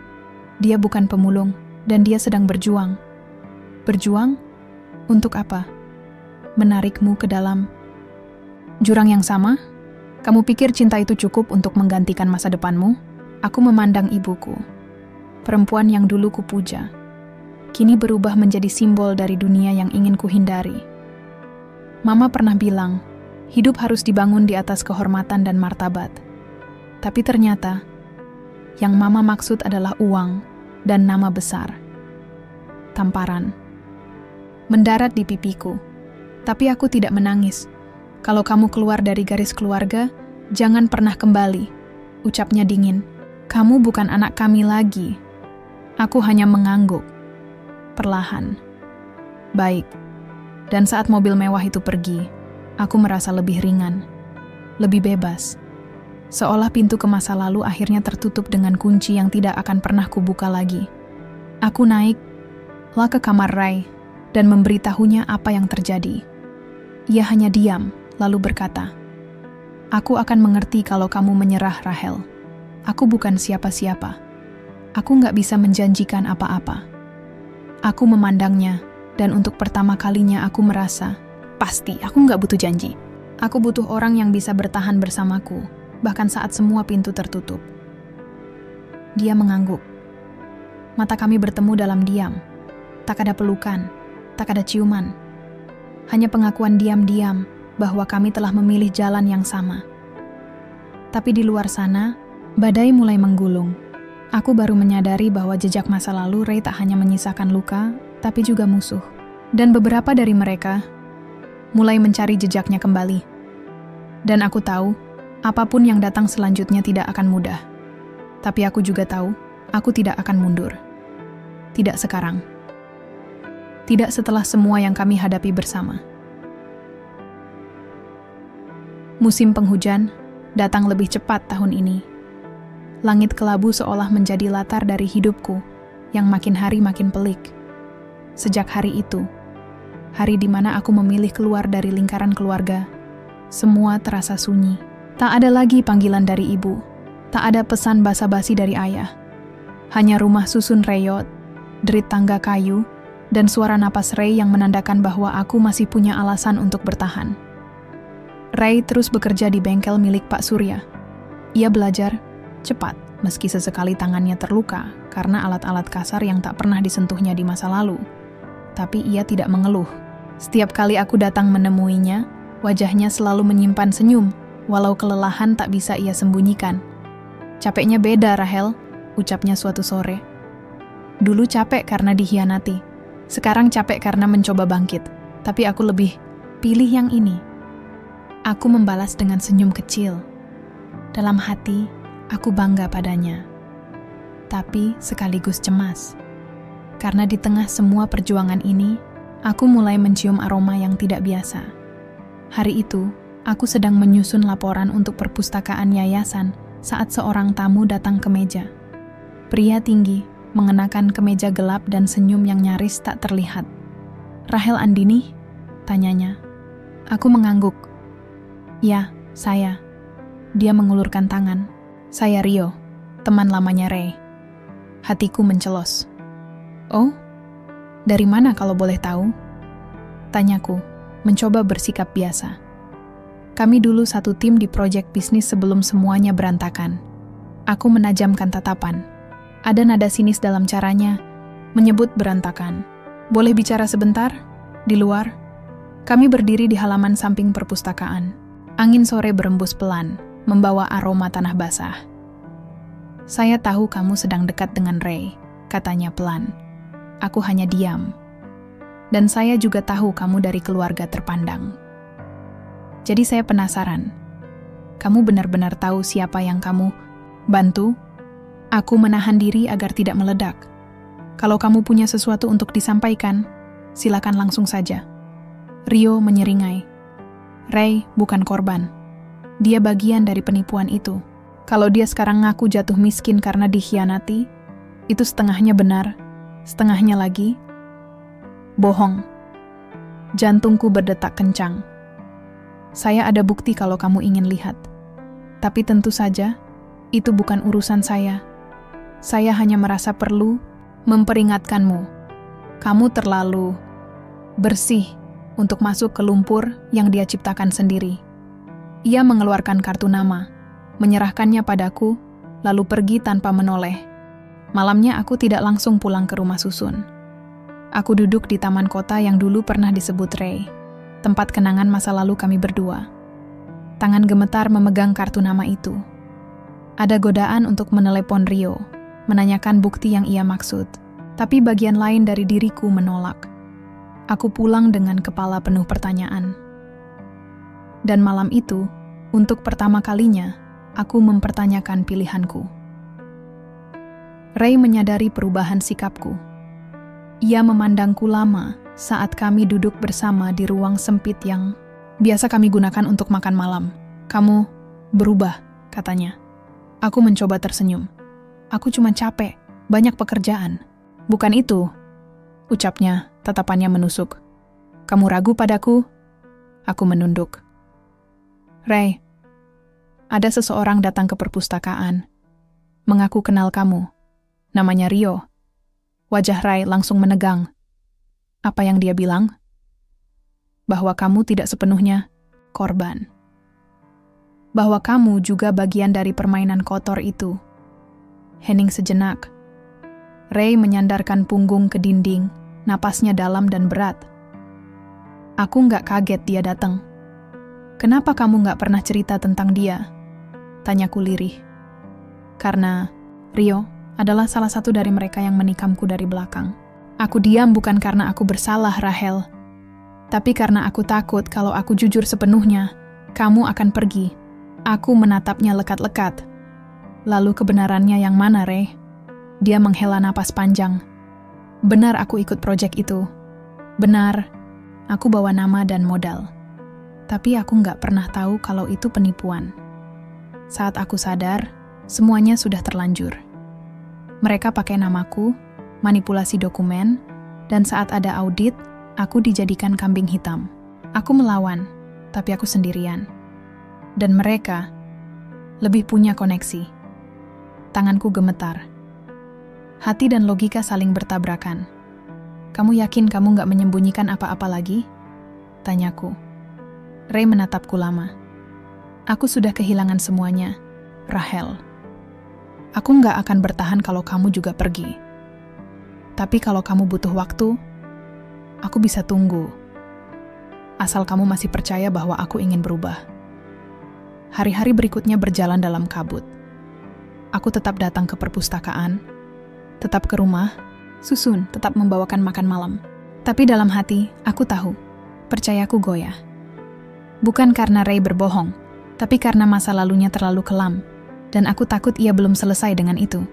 Dia bukan pemulung, dan dia sedang berjuang. Berjuang? Untuk apa? Menarikmu ke dalam jurang yang sama? Kamu pikir cinta itu cukup untuk menggantikan masa depanmu? Aku memandang ibuku. Perempuan yang dulu kupuja, kini berubah menjadi simbol dari dunia yang ingin kuhindari. Mama pernah bilang, hidup harus dibangun di atas kehormatan dan martabat. Tapi ternyata, yang Mama maksud adalah uang dan nama besar. Tamparan mendarat di pipiku, tapi aku tidak menangis. "Kalau kamu keluar dari garis keluarga, jangan pernah kembali," ucapnya dingin. "Kamu bukan anak kami lagi." Aku hanya mengangguk, perlahan. Baik. Dan saat mobil mewah itu pergi, aku merasa lebih ringan, lebih bebas. Seolah pintu ke masa lalu akhirnya tertutup dengan kunci yang tidak akan pernah kubuka lagi. Aku naiklah ke kamar Ray dan memberitahunya apa yang terjadi. Ia hanya diam, lalu berkata, "Aku akan mengerti kalau kamu menyerah, Rahel. Aku bukan siapa-siapa. Aku nggak bisa menjanjikan apa-apa. Aku memandangnya, dan untuk pertama kalinya aku merasa, pasti aku nggak butuh janji. Aku butuh orang yang bisa bertahan bersamaku, bahkan saat semua pintu tertutup. Dia mengangguk. Mata kami bertemu dalam diam. Tak ada pelukan, tak ada ciuman. Hanya pengakuan diam-diam bahwa kami telah memilih jalan yang sama. Tapi di luar sana, badai mulai menggulung. Aku baru menyadari bahwa jejak masa lalu Ray tak hanya menyisakan luka, tapi juga musuh. Dan beberapa dari mereka mulai mencari jejaknya kembali. Dan aku tahu, apapun yang datang selanjutnya tidak akan mudah. Tapi aku juga tahu, aku tidak akan mundur. Tidak sekarang. Tidak setelah semua yang kami hadapi bersama. Musim penghujan datang lebih cepat tahun ini. Langit kelabu seolah menjadi latar dari hidupku yang makin hari makin pelik. Sejak hari itu, hari di mana aku memilih keluar dari lingkaran keluarga, semua terasa sunyi. Tak ada lagi panggilan dari ibu, tak ada pesan basa-basi dari ayah. Hanya rumah susun reyot, derit tangga kayu, dan suara napas Ray yang menandakan bahwa aku masih punya alasan untuk bertahan. Ray terus bekerja di bengkel milik Pak Surya. Ia belajar cepat, meski sesekali tangannya terluka karena alat-alat kasar yang tak pernah disentuhnya di masa lalu. Tapi ia tidak mengeluh. Setiap kali aku datang menemuinya, wajahnya selalu menyimpan senyum, walau kelelahan tak bisa ia sembunyikan. Capeknya beda, Rahel, ucapnya suatu sore. Dulu capek karena dikhianati, sekarang capek karena mencoba bangkit. Tapi aku lebih pilih yang ini. Aku membalas dengan senyum kecil. Dalam hati, aku bangga padanya. Tapi sekaligus cemas. Karena di tengah semua perjuangan ini, aku mulai mencium aroma yang tidak biasa. Hari itu, aku sedang menyusun laporan untuk perpustakaan yayasan saat seorang tamu datang ke meja. Pria tinggi, mengenakan kemeja gelap dan senyum yang nyaris tak terlihat. "Rahel Andini?" tanyanya. Aku mengangguk. "Ya, saya." Dia mengulurkan tangan. "Saya Rio, teman lamanya Ray." Hatiku mencelos. "Oh, dari mana kalau boleh tahu?" tanyaku, mencoba bersikap biasa. "Kami dulu satu tim di proyek bisnis sebelum semuanya berantakan." Aku menajamkan tatapan. Ada nada sinis dalam caranya, menyebut berantakan. "Boleh bicara sebentar? Di luar?" Kami berdiri di halaman samping perpustakaan. Angin sore berembus pelan, membawa aroma tanah basah. "Saya tahu kamu sedang dekat dengan Ray," katanya pelan. Aku hanya diam. "Dan saya juga tahu kamu dari keluarga terpandang. Jadi saya penasaran. Kamu benar-benar tahu siapa yang kamu bantu?" Aku menahan diri agar tidak meledak. "Kalau kamu punya sesuatu untuk disampaikan, silakan langsung saja." Rio menyeringai. "Ray bukan korban. Dia bagian dari penipuan itu. Kalau dia sekarang ngaku jatuh miskin karena dikhianati, itu setengahnya benar, setengahnya lagi bohong." Jantungku berdetak kencang. "Saya ada bukti kalau kamu ingin lihat. Tapi tentu saja, itu bukan urusan saya. Saya hanya merasa perlu memperingatkanmu. Kamu terlalu bersih untuk masuk ke lumpur yang dia ciptakan sendiri." Ia mengeluarkan kartu nama, menyerahkannya padaku, lalu pergi tanpa menoleh. Malamnya aku tidak langsung pulang ke rumah susun. Aku duduk di taman kota yang dulu pernah disebut Ray, tempat kenangan masa lalu kami berdua. Tangan gemetar memegang kartu nama itu. Ada godaan untuk menelepon Rio, menanyakan bukti yang ia maksud, tapi bagian lain dari diriku menolak. Aku pulang dengan kepala penuh pertanyaan. Dan malam itu, untuk pertama kalinya, aku mempertanyakan pilihanku. Ray menyadari perubahan sikapku. Ia memandangku lama saat kami duduk bersama di ruang sempit yang biasa kami gunakan untuk makan malam. "Kamu berubah," katanya. Aku mencoba tersenyum. "Aku cuma capek, banyak pekerjaan." "Bukan itu," ucapnya, tatapannya menusuk. "Kamu ragu padaku?" Aku menunduk. "Ray, ada seseorang datang ke perpustakaan. mengaku kenal kamu. Namanya Rio. Wajah Ray langsung menegang. Apa yang dia bilang? Bahwa kamu tidak sepenuhnya korban. Bahwa kamu juga bagian dari permainan kotor itu. Hening sejenak. Ray menyandarkan punggung ke dinding, napasnya dalam dan berat. Aku nggak kaget dia datang. Kenapa kamu nggak pernah cerita tentang dia? Tanyaku lirih. Karena Rio adalah salah satu dari mereka yang menikamku dari belakang. Aku diam bukan karena aku bersalah, Rahel. Tapi karena aku takut kalau aku jujur sepenuhnya, kamu akan pergi. Aku menatapnya lekat-lekat. Lalu kebenarannya yang mana, Ray? Dia menghela napas panjang. Benar aku ikut proyek itu. Benar, aku bawa nama dan modal. Tapi aku nggak pernah tahu kalau itu penipuan. Saat aku sadar, semuanya sudah terlanjur. Mereka pakai namaku, manipulasi dokumen, dan saat ada audit, aku dijadikan kambing hitam. Aku melawan, tapi aku sendirian. Dan mereka lebih punya koneksi. Tanganku gemetar. Hati dan logika saling bertabrakan. Kamu yakin kamu nggak menyembunyikan apa-apa lagi? Tanyaku. Ray menatapku lama. Aku sudah kehilangan semuanya, Rahel. Aku nggak akan bertahan kalau kamu juga pergi. Tapi kalau kamu butuh waktu, aku bisa tunggu. Asal kamu masih percaya bahwa aku ingin berubah. Hari-hari berikutnya berjalan dalam kabut. Aku tetap datang ke perpustakaan, tetap ke rumah, Susun tetap membawakan makan malam. Tapi dalam hati, aku tahu, percayaku goyah. Bukan karena Ray berbohong, tapi karena masa lalunya terlalu kelam. Dan aku takut ia belum selesai dengan itu.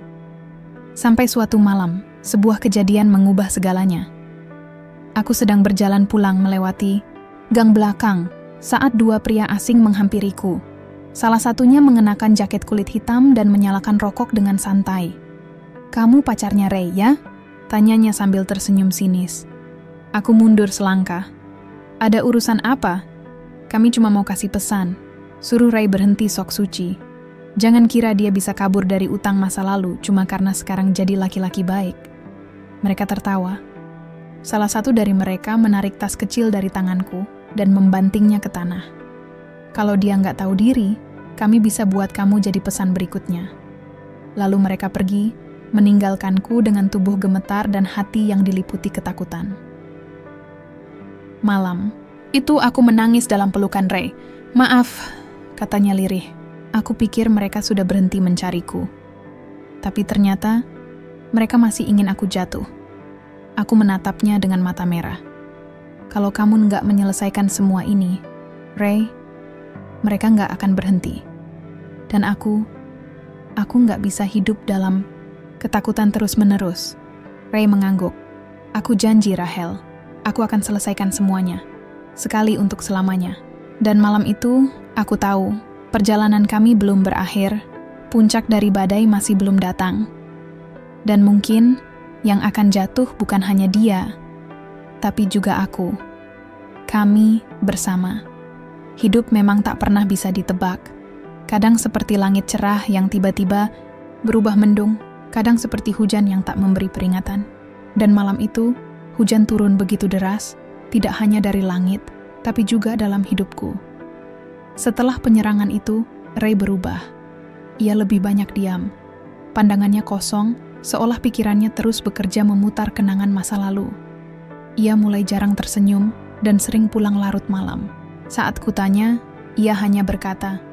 Sampai suatu malam, sebuah kejadian mengubah segalanya. Aku sedang berjalan pulang melewati gang belakang saat dua pria asing menghampiriku. Salah satunya mengenakan jaket kulit hitam dan menyalakan rokok dengan santai. "Kamu pacarnya Ray, ya?" tanyanya sambil tersenyum sinis. Aku mundur selangkah. "Ada urusan apa? Kami cuma mau kasih pesan. Suruh Ray berhenti sok suci. Jangan kira dia bisa kabur dari utang masa lalu cuma karena sekarang jadi laki-laki baik." Mereka tertawa. Salah satu dari mereka menarik tas kecil dari tanganku dan membantingnya ke tanah. "Kalau dia nggak tahu diri, kami bisa buat kamu jadi pesan berikutnya." Lalu mereka pergi, meninggalkanku dengan tubuh gemetar dan hati yang diliputi ketakutan. Malam, itu aku menangis dalam pelukan Ray. "Maaf," katanya lirih. Aku pikir mereka sudah berhenti mencariku. Tapi ternyata, mereka masih ingin aku jatuh. Aku menatapnya dengan mata merah. "Kalau kamu nggak menyelesaikan semua ini, Ray, mereka nggak akan berhenti. Dan aku nggak bisa hidup dalam ketakutan terus-menerus." Ray mengangguk. "Aku janji, Rahel. Aku akan selesaikan semuanya. Sekali untuk selamanya." Dan malam itu, aku tahu, perjalanan kami belum berakhir, puncak dari badai masih belum datang. Dan mungkin yang akan jatuh bukan hanya dia, tapi juga aku. Kami bersama. Hidup memang tak pernah bisa ditebak. Kadang seperti langit cerah yang tiba-tiba berubah mendung, kadang seperti hujan yang tak memberi peringatan. Dan malam itu, hujan turun begitu deras, tidak hanya dari langit, tapi juga dalam hidupku. Setelah penyerangan itu, Ray berubah. Ia lebih banyak diam. Pandangannya kosong, seolah pikirannya terus bekerja memutar kenangan masa lalu. Ia mulai jarang tersenyum dan sering pulang larut malam. Saat kutanya, ia hanya berkata,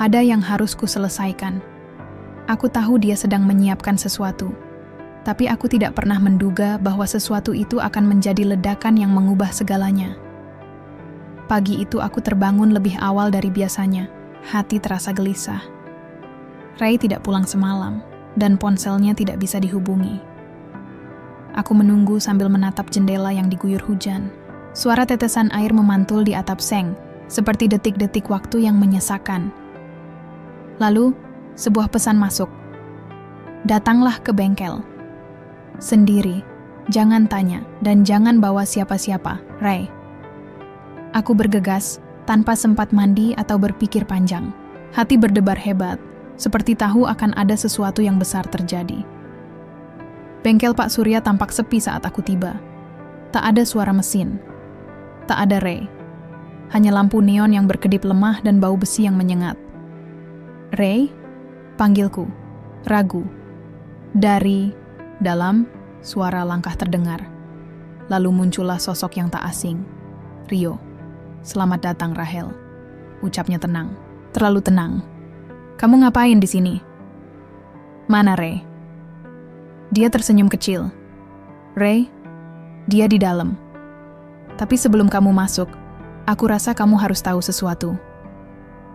"Ada yang harus kuselesaikan." Aku tahu dia sedang menyiapkan sesuatu. Tapi aku tidak pernah menduga bahwa sesuatu itu akan menjadi ledakan yang mengubah segalanya. Pagi itu aku terbangun lebih awal dari biasanya. Hati terasa gelisah. Ray tidak pulang semalam, dan ponselnya tidak bisa dihubungi. Aku menunggu sambil menatap jendela yang diguyur hujan. Suara tetesan air memantul di atap seng, seperti detik-detik waktu yang menyesakan. Lalu, sebuah pesan masuk. "Datanglah ke bengkel. Sendiri, jangan tanya, dan jangan bawa siapa-siapa, Ray." Aku bergegas, tanpa sempat mandi atau berpikir panjang. Hati berdebar hebat. seperti tahu akan ada sesuatu yang besar terjadi. Bengkel Pak Surya tampak sepi saat aku tiba. Tak ada suara mesin. Tak ada Ray. Hanya lampu neon yang berkedip lemah dan bau besi yang menyengat. "Ray?" panggilku, ragu. Dari dalam, suara langkah terdengar. Lalu muncullah sosok yang tak asing. "Rio, selamat datang Rahel," ucapnya tenang. Terlalu tenang. "Kamu ngapain di sini?" "Mana Ray?" Dia tersenyum kecil. "Ray, dia di dalam. Tapi sebelum kamu masuk, aku rasa kamu harus tahu sesuatu."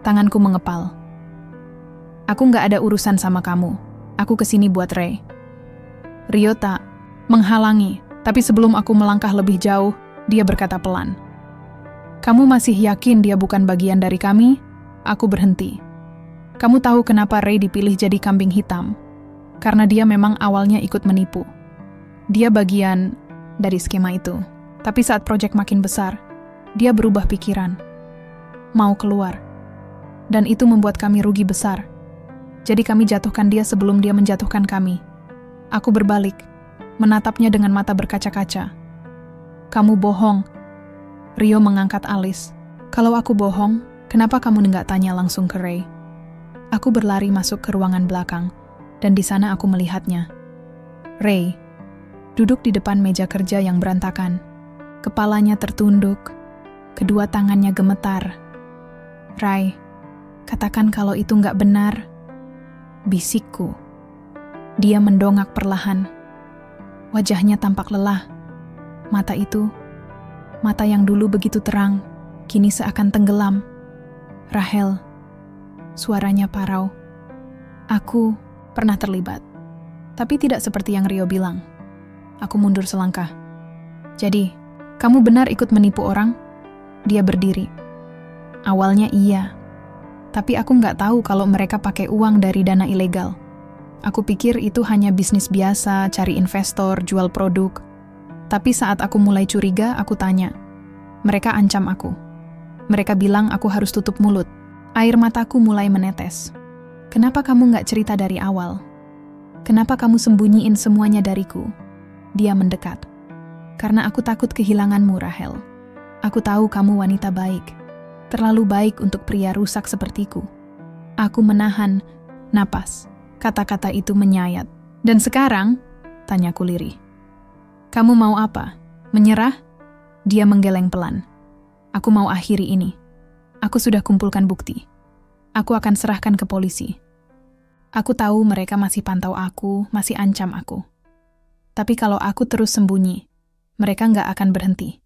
Tanganku mengepal. "Aku nggak ada urusan sama kamu. Aku kesini buat Ray." Rio tak menghalangi, tapi sebelum aku melangkah lebih jauh, dia berkata pelan. "Kamu masih yakin dia bukan bagian dari kami?" Aku berhenti. "Kamu tahu kenapa Ray dipilih jadi kambing hitam? Karena dia memang awalnya ikut menipu. Dia bagian dari skema itu. Tapi saat proyek makin besar, dia berubah pikiran. Mau keluar. Dan itu membuat kami rugi besar. Jadi kami jatuhkan dia sebelum dia menjatuhkan kami." Aku berbalik, menatapnya dengan mata berkaca-kaca. "Kamu bohong." Rio mengangkat alis. "Kalau aku bohong, kenapa kamu nggak tanya langsung ke Ray?" Aku berlari masuk ke ruangan belakang, dan di sana aku melihatnya. Ray duduk di depan meja kerja yang berantakan. Kepalanya tertunduk, kedua tangannya gemetar. "Ray, katakan kalau itu nggak benar," bisikku. Dia mendongak perlahan. Wajahnya tampak lelah. Mata itu, mata yang dulu begitu terang, kini seakan tenggelam. "Rahel," suaranya parau. "Aku pernah terlibat. Tapi tidak seperti yang Rio bilang." Aku mundur selangkah. "Jadi, kamu benar ikut menipu orang?" Dia berdiri. "Awalnya iya. Tapi aku nggak tahu kalau mereka pakai uang dari dana ilegal. Aku pikir itu hanya bisnis biasa, cari investor, jual produk. Tapi saat aku mulai curiga, aku tanya. Mereka ancam aku. Mereka bilang aku harus tutup mulut. Air mataku mulai menetes. Kenapa kamu nggak cerita dari awal? Kenapa kamu sembunyiin semuanya dariku?" Dia mendekat. "Karena aku takut kehilanganmu, Rahel. Aku tahu kamu wanita baik. Terlalu baik untuk pria rusak sepertiku." Aku menahan napas. Kata-kata itu menyayat. "Dan sekarang?" tanyaku lirih. "Kamu mau apa? Menyerah?" Dia menggeleng pelan. "Aku mau akhiri ini. Aku sudah kumpulkan bukti. Aku akan serahkan ke polisi. Aku tahu mereka masih pantau aku, masih ancam aku. Tapi kalau aku terus sembunyi, mereka nggak akan berhenti."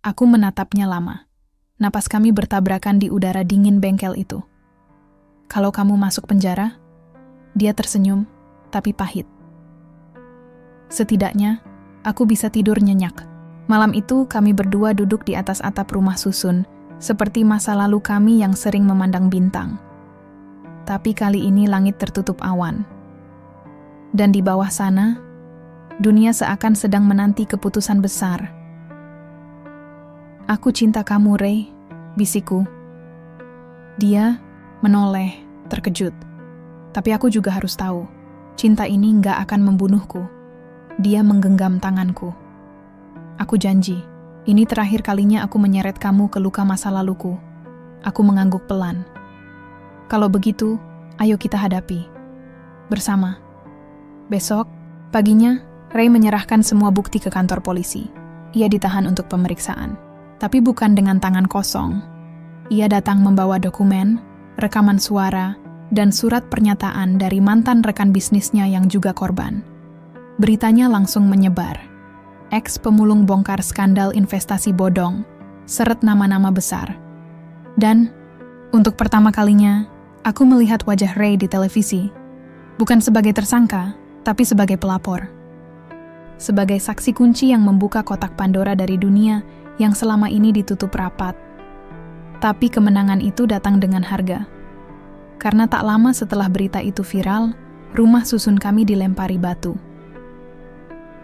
Aku menatapnya lama. Napas kami bertabrakan di udara dingin bengkel itu. "Kalau kamu masuk penjara?" Dia tersenyum, tapi pahit. "Setidaknya, aku bisa tidur nyenyak." Malam itu kami berdua duduk di atas atap rumah susun, seperti masa lalu kami yang sering memandang bintang. Tapi kali ini langit tertutup awan. Dan di bawah sana, dunia seakan sedang menanti keputusan besar. "Aku cinta kamu, Ray," bisikku. Dia menoleh, terkejut. Tapi aku juga harus tahu, cinta ini nggak akan membunuhku. Dia menggenggam tanganku. "Aku janji, ini terakhir kalinya aku menyeret kamu ke luka masa laluku." Aku mengangguk pelan. "Kalau begitu, ayo kita hadapi. Bersama." Besok, paginya, Ray menyerahkan semua bukti ke kantor polisi. Ia ditahan untuk pemeriksaan. Tapi bukan dengan tangan kosong. Ia datang membawa dokumen, rekaman suara, dan surat pernyataan dari mantan rekan bisnisnya yang juga korban. Beritanya langsung menyebar. Ex-pemulung bongkar skandal investasi bodong, seret nama-nama besar. Dan, untuk pertama kalinya, aku melihat wajah Ray di televisi. Bukan sebagai tersangka, tapi sebagai pelapor. Sebagai saksi kunci yang membuka kotak Pandora dari dunia yang selama ini ditutup rapat. Tapi kemenangan itu datang dengan harga. Karena tak lama setelah berita itu viral, rumah susun kami dilempari batu.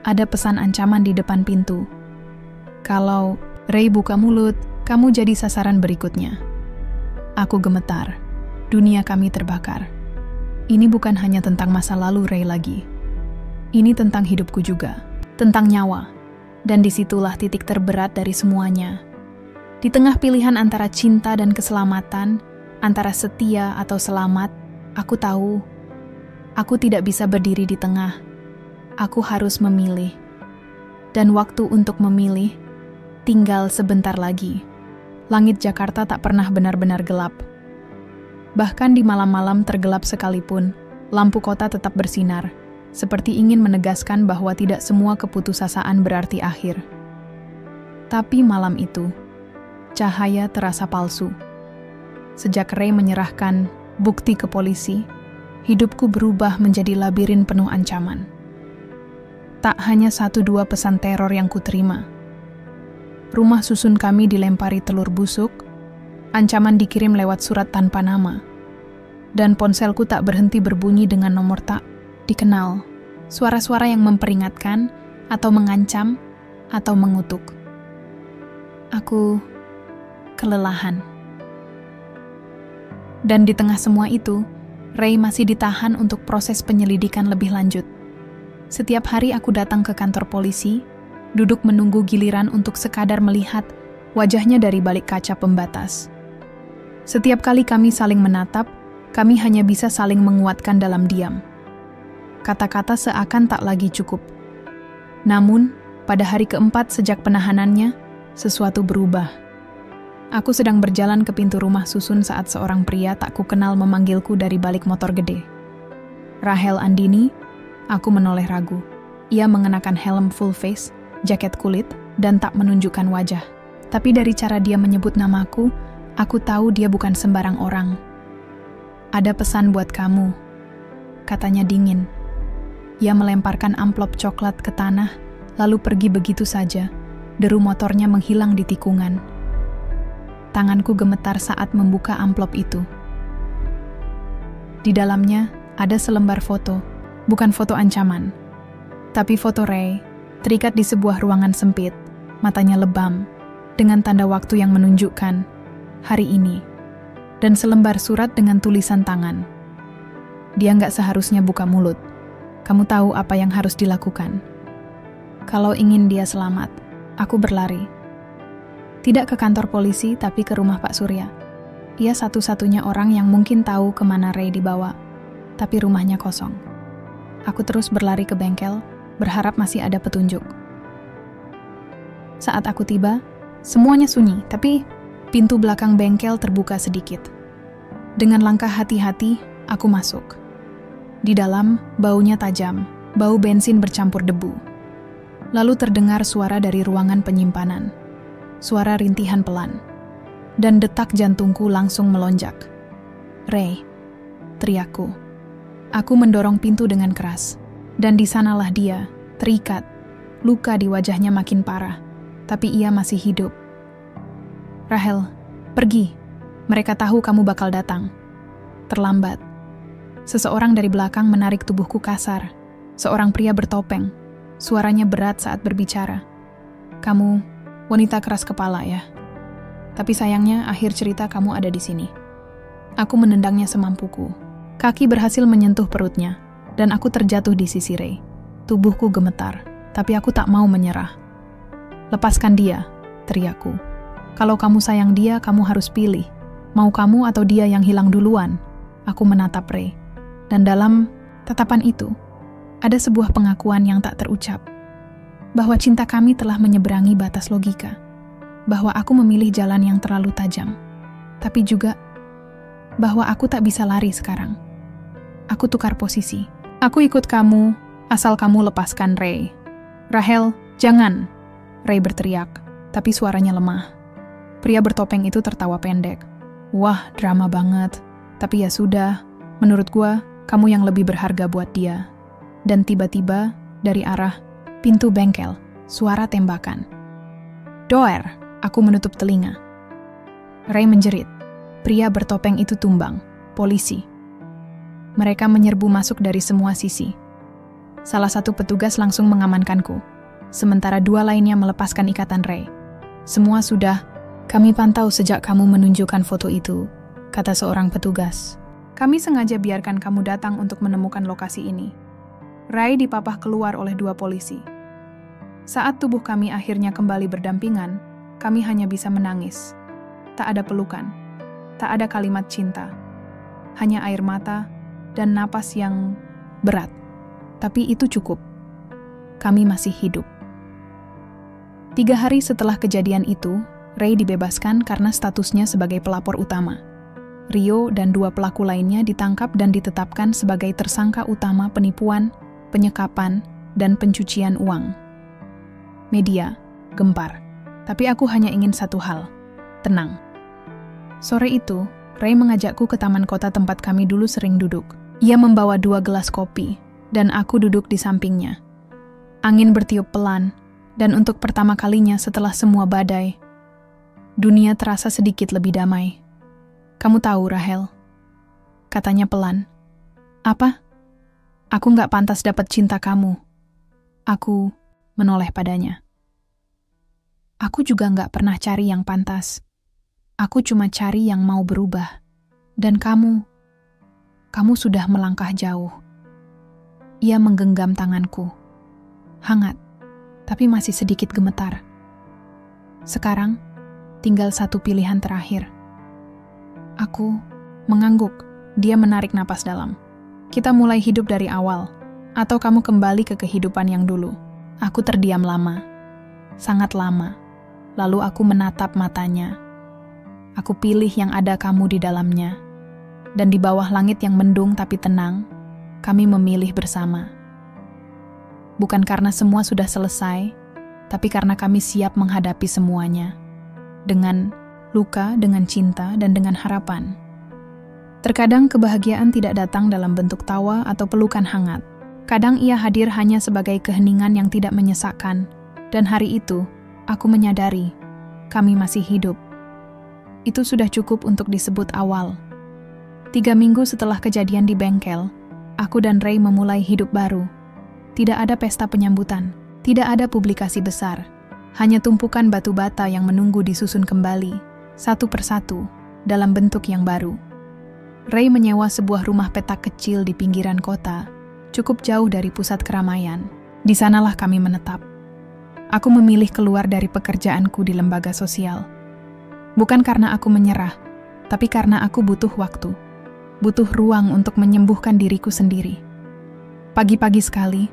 Ada pesan ancaman di depan pintu. "Kalau Ray buka mulut, kamu jadi sasaran berikutnya." Aku gemetar. Dunia kami terbakar. Ini bukan hanya tentang masa lalu Ray lagi. Ini tentang hidupku juga, tentang nyawa. Dan disitulah titik terberat dari semuanya. Di tengah pilihan antara cinta dan keselamatan, antara setia atau selamat, aku tahu, aku tidak bisa berdiri di tengah. Aku harus memilih. Dan waktu untuk memilih, tinggal sebentar lagi. Langit Jakarta tak pernah benar-benar gelap. Bahkan di malam-malam tergelap sekalipun, lampu kota tetap bersinar, seperti ingin menegaskan bahwa tidak semua keputusasaan berarti akhir. Tapi malam itu, cahaya terasa palsu. Sejak Ray menyerahkan bukti ke polisi, hidupku berubah menjadi labirin penuh ancaman. Tak hanya 1-2 pesan teror yang kuterima. Rumah susun kami dilempari telur busuk, ancaman dikirim lewat surat tanpa nama, dan ponselku tak berhenti berbunyi dengan nomor tak dikenal. Suara-suara yang memperingatkan, atau mengancam, atau mengutuk. Aku kelelahan. Dan di tengah semua itu, Ray masih ditahan untuk proses penyelidikan lebih lanjut. Setiap hari aku datang ke kantor polisi, duduk menunggu giliran untuk sekadar melihat wajahnya dari balik kaca pembatas. Setiap kali kami saling menatap, kami hanya bisa saling menguatkan dalam diam. Kata-kata seakan tak lagi cukup. Namun, pada hari keempat sejak penahanannya, sesuatu berubah. Aku sedang berjalan ke pintu rumah susun saat seorang pria tak kukenal memanggilku dari balik motor gede. Rahel Andini, aku menoleh ragu. Ia mengenakan helm full face, jaket kulit, dan tak menunjukkan wajah. Tapi dari cara dia menyebut namaku, aku tahu dia bukan sembarang orang. Ada pesan buat kamu, katanya dingin. Ia melemparkan amplop coklat ke tanah, lalu pergi begitu saja. Deru motornya menghilang di tikungan. Tanganku gemetar saat membuka amplop itu. Di dalamnya ada selembar foto, bukan foto ancaman, tapi foto Ray, terikat di sebuah ruangan sempit, matanya lebam, dengan tanda waktu yang menunjukkan hari ini, dan selembar surat dengan tulisan tangan. Dia nggak seharusnya buka mulut. Kamu tahu apa yang harus dilakukan. Kalau ingin dia selamat, aku berlari. Tidak ke kantor polisi, tapi ke rumah Pak Surya. Ia satu-satunya orang yang mungkin tahu kemana Ray dibawa, tapi rumahnya kosong. Aku terus berlari ke bengkel, berharap masih ada petunjuk. Saat aku tiba, semuanya sunyi, tapi pintu belakang bengkel terbuka sedikit. Dengan langkah hati-hati, aku masuk. Di dalam, baunya tajam, bau bensin bercampur debu. Lalu terdengar suara dari ruangan penyimpanan. Suara rintihan pelan. Dan detak jantungku langsung melonjak. Ray, teriakku. Aku mendorong pintu dengan keras. Dan di sanalah dia, terikat. Luka di wajahnya makin parah. Tapi ia masih hidup. Rahel, pergi. Mereka tahu kamu bakal datang. Terlambat. Seseorang dari belakang menarik tubuhku kasar. Seorang pria bertopeng. Suaranya berat saat berbicara. Kamu wanita keras kepala ya. Tapi sayangnya akhir cerita kamu ada di sini. Aku menendangnya semampuku. Kaki berhasil menyentuh perutnya. Dan aku terjatuh di sisi Ray. Tubuhku gemetar. Tapi aku tak mau menyerah. Lepaskan dia, teriakku. Kalau kamu sayang dia, kamu harus pilih. Mau kamu atau dia yang hilang duluan? Aku menatap Ray. Dan dalam tatapan itu, ada sebuah pengakuan yang tak terucap. Bahwa cinta kami telah menyeberangi batas logika. Bahwa aku memilih jalan yang terlalu tajam. Tapi juga, bahwa aku tak bisa lari sekarang. Aku tukar posisi. Aku ikut kamu, asal kamu lepaskan Ray. Rahel, jangan! Ray berteriak, tapi suaranya lemah. Pria bertopeng itu tertawa pendek. Wah, drama banget. Tapi ya sudah, menurut gua, kamu yang lebih berharga buat dia. Dan tiba-tiba, dari arah pintu bengkel, suara tembakan. Doer, aku menutup telinga. Ray menjerit. Pria bertopeng itu tumbang. Polisi. Mereka menyerbu masuk dari semua sisi. Salah satu petugas langsung mengamankanku. Sementara dua lainnya melepaskan ikatan Ray. Semua sudah kami pantau sejak kamu menunjukkan foto itu, kata seorang petugas. Kami sengaja biarkan kamu datang untuk menemukan lokasi ini. Ray dipapah keluar oleh 2 polisi. Saat tubuh kami akhirnya kembali berdampingan, kami hanya bisa menangis. Tak ada pelukan, tak ada kalimat cinta. Hanya air mata dan napas yang berat. Tapi itu cukup. Kami masih hidup. 3 hari setelah kejadian itu, Ray dibebaskan karena statusnya sebagai pelapor utama. Rio dan 2 pelaku lainnya ditangkap dan ditetapkan sebagai tersangka utama penipuan, penyekapan, dan pencucian uang. Media gempar, tapi aku hanya ingin satu hal, tenang. Sore itu, Ray mengajakku ke taman kota tempat kami dulu sering duduk. Ia membawa 2 gelas kopi, dan aku duduk di sampingnya. Angin bertiup pelan, dan untuk pertama kalinya setelah semua badai, dunia terasa sedikit lebih damai. Kamu tahu, Rahel, katanya pelan. Apa? Aku gak pantas dapat cinta kamu. Aku menoleh padanya. Aku juga gak pernah cari yang pantas. Aku cuma cari yang mau berubah. Dan kamu sudah melangkah jauh. Ia menggenggam tanganku. Hangat, tapi masih sedikit gemetar. Sekarang, tinggal satu pilihan terakhir. Aku mengangguk. Dia menarik napas dalam. Kita mulai hidup dari awal, atau kamu kembali ke kehidupan yang dulu. Aku terdiam lama, sangat lama. Lalu aku menatap matanya. Aku pilih yang ada kamu di dalamnya. Dan di bawah langit yang mendung tapi tenang, kami memilih bersama. Bukan karena semua sudah selesai, tapi karena kami siap menghadapi semuanya. Dengan luka, dengan cinta, dan dengan harapan. Terkadang kebahagiaan tidak datang dalam bentuk tawa atau pelukan hangat. Kadang ia hadir hanya sebagai keheningan yang tidak menyesakkan. Dan hari itu, aku menyadari, kami masih hidup. Itu sudah cukup untuk disebut awal. 3 minggu setelah kejadian di bengkel, aku dan Ray memulai hidup baru. Tidak ada pesta penyambutan, tidak ada publikasi besar. Hanya tumpukan batu bata yang menunggu disusun kembali, satu persatu, dalam bentuk yang baru. Ray menyewa sebuah rumah petak kecil di pinggiran kota, cukup jauh dari pusat keramaian. Di sanalah kami menetap. Aku memilih keluar dari pekerjaanku di lembaga sosial. Bukan karena aku menyerah, tapi karena aku butuh waktu. Butuh ruang untuk menyembuhkan diriku sendiri. Pagi-pagi sekali,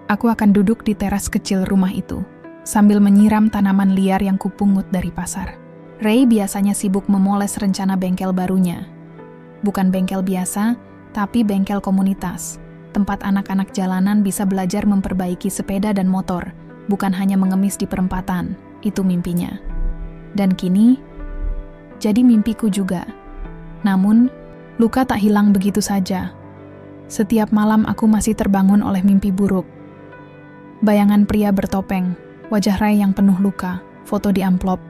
aku akan duduk di teras kecil rumah itu, sambil menyiram tanaman liar yang kupungut dari pasar. Ray biasanya sibuk memoles rencana bengkel barunya. Bukan bengkel biasa, tapi bengkel komunitas. Tempat anak-anak jalanan bisa belajar memperbaiki sepeda dan motor, bukan hanya mengemis di perempatan. Itu mimpinya. Dan kini, jadi mimpiku juga. Namun, luka tak hilang begitu saja. Setiap malam aku masih terbangun oleh mimpi buruk. Bayangan pria bertopeng, wajah Ray yang penuh luka, foto di amplop.